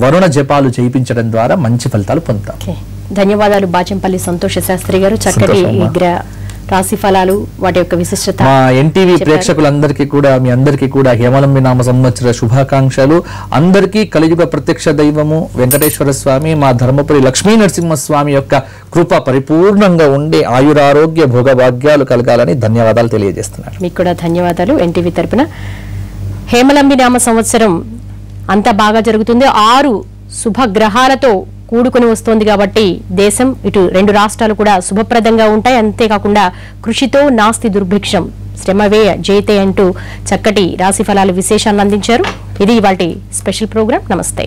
వరుణ జపాలు చేయించడం ద్వారా మంచి ఫలితాలు పొందుతారు. ధన్యవాదాలు బాచంపల్లి సంతోష శాస్త్రి గారు. చక్కటి రాశి ఫలాలు వాటి యొక్క విశిష్టత మా ఎన్టీవీ ప్రేక్షకులందరికీ కూడా మీ అందరికీ కూడా హేమలంబి నామ సంవత్సర శుభాకాంక్షలు. అందరికీ కలియుగ ప్రత్యక్ష దైవము వెంకటేశ్వర స్వామి, మా ధర్మపురి లక్ష్మీ నరసింహస్వామి యొక్క కృప పరిపూర్ణంగా ఉండే ఆయురారోగ్య భోగభాగ్యాలు కలగాలని ధన్యవాదాలు తెలియజేస్తున్నాను. మీకు కూడా ధన్యవాదాలు. ఎన్టీవీ తరపున హేమలంబి నామ సంవత్సరం అంత బాగా జరుగుతుంది. 6 శుభగ్రహాలతో కూడుకొని వస్తోంది కాబట్టి దేశం ఇటు 2 రాష్ట్రాలు కూడా శుభప్రదంగా ఉంటాయి. అంతేకాకుండా కృషితో నాస్తి దుర్భిక్షం, శ్రమవే జయతే అంటూ చక్కటి రాశి ఫలాలు విశేషాలను అందించారు. ఇది ఇవాల్టి స్పెషల్ ప్రోగ్రాం. నమస్తే.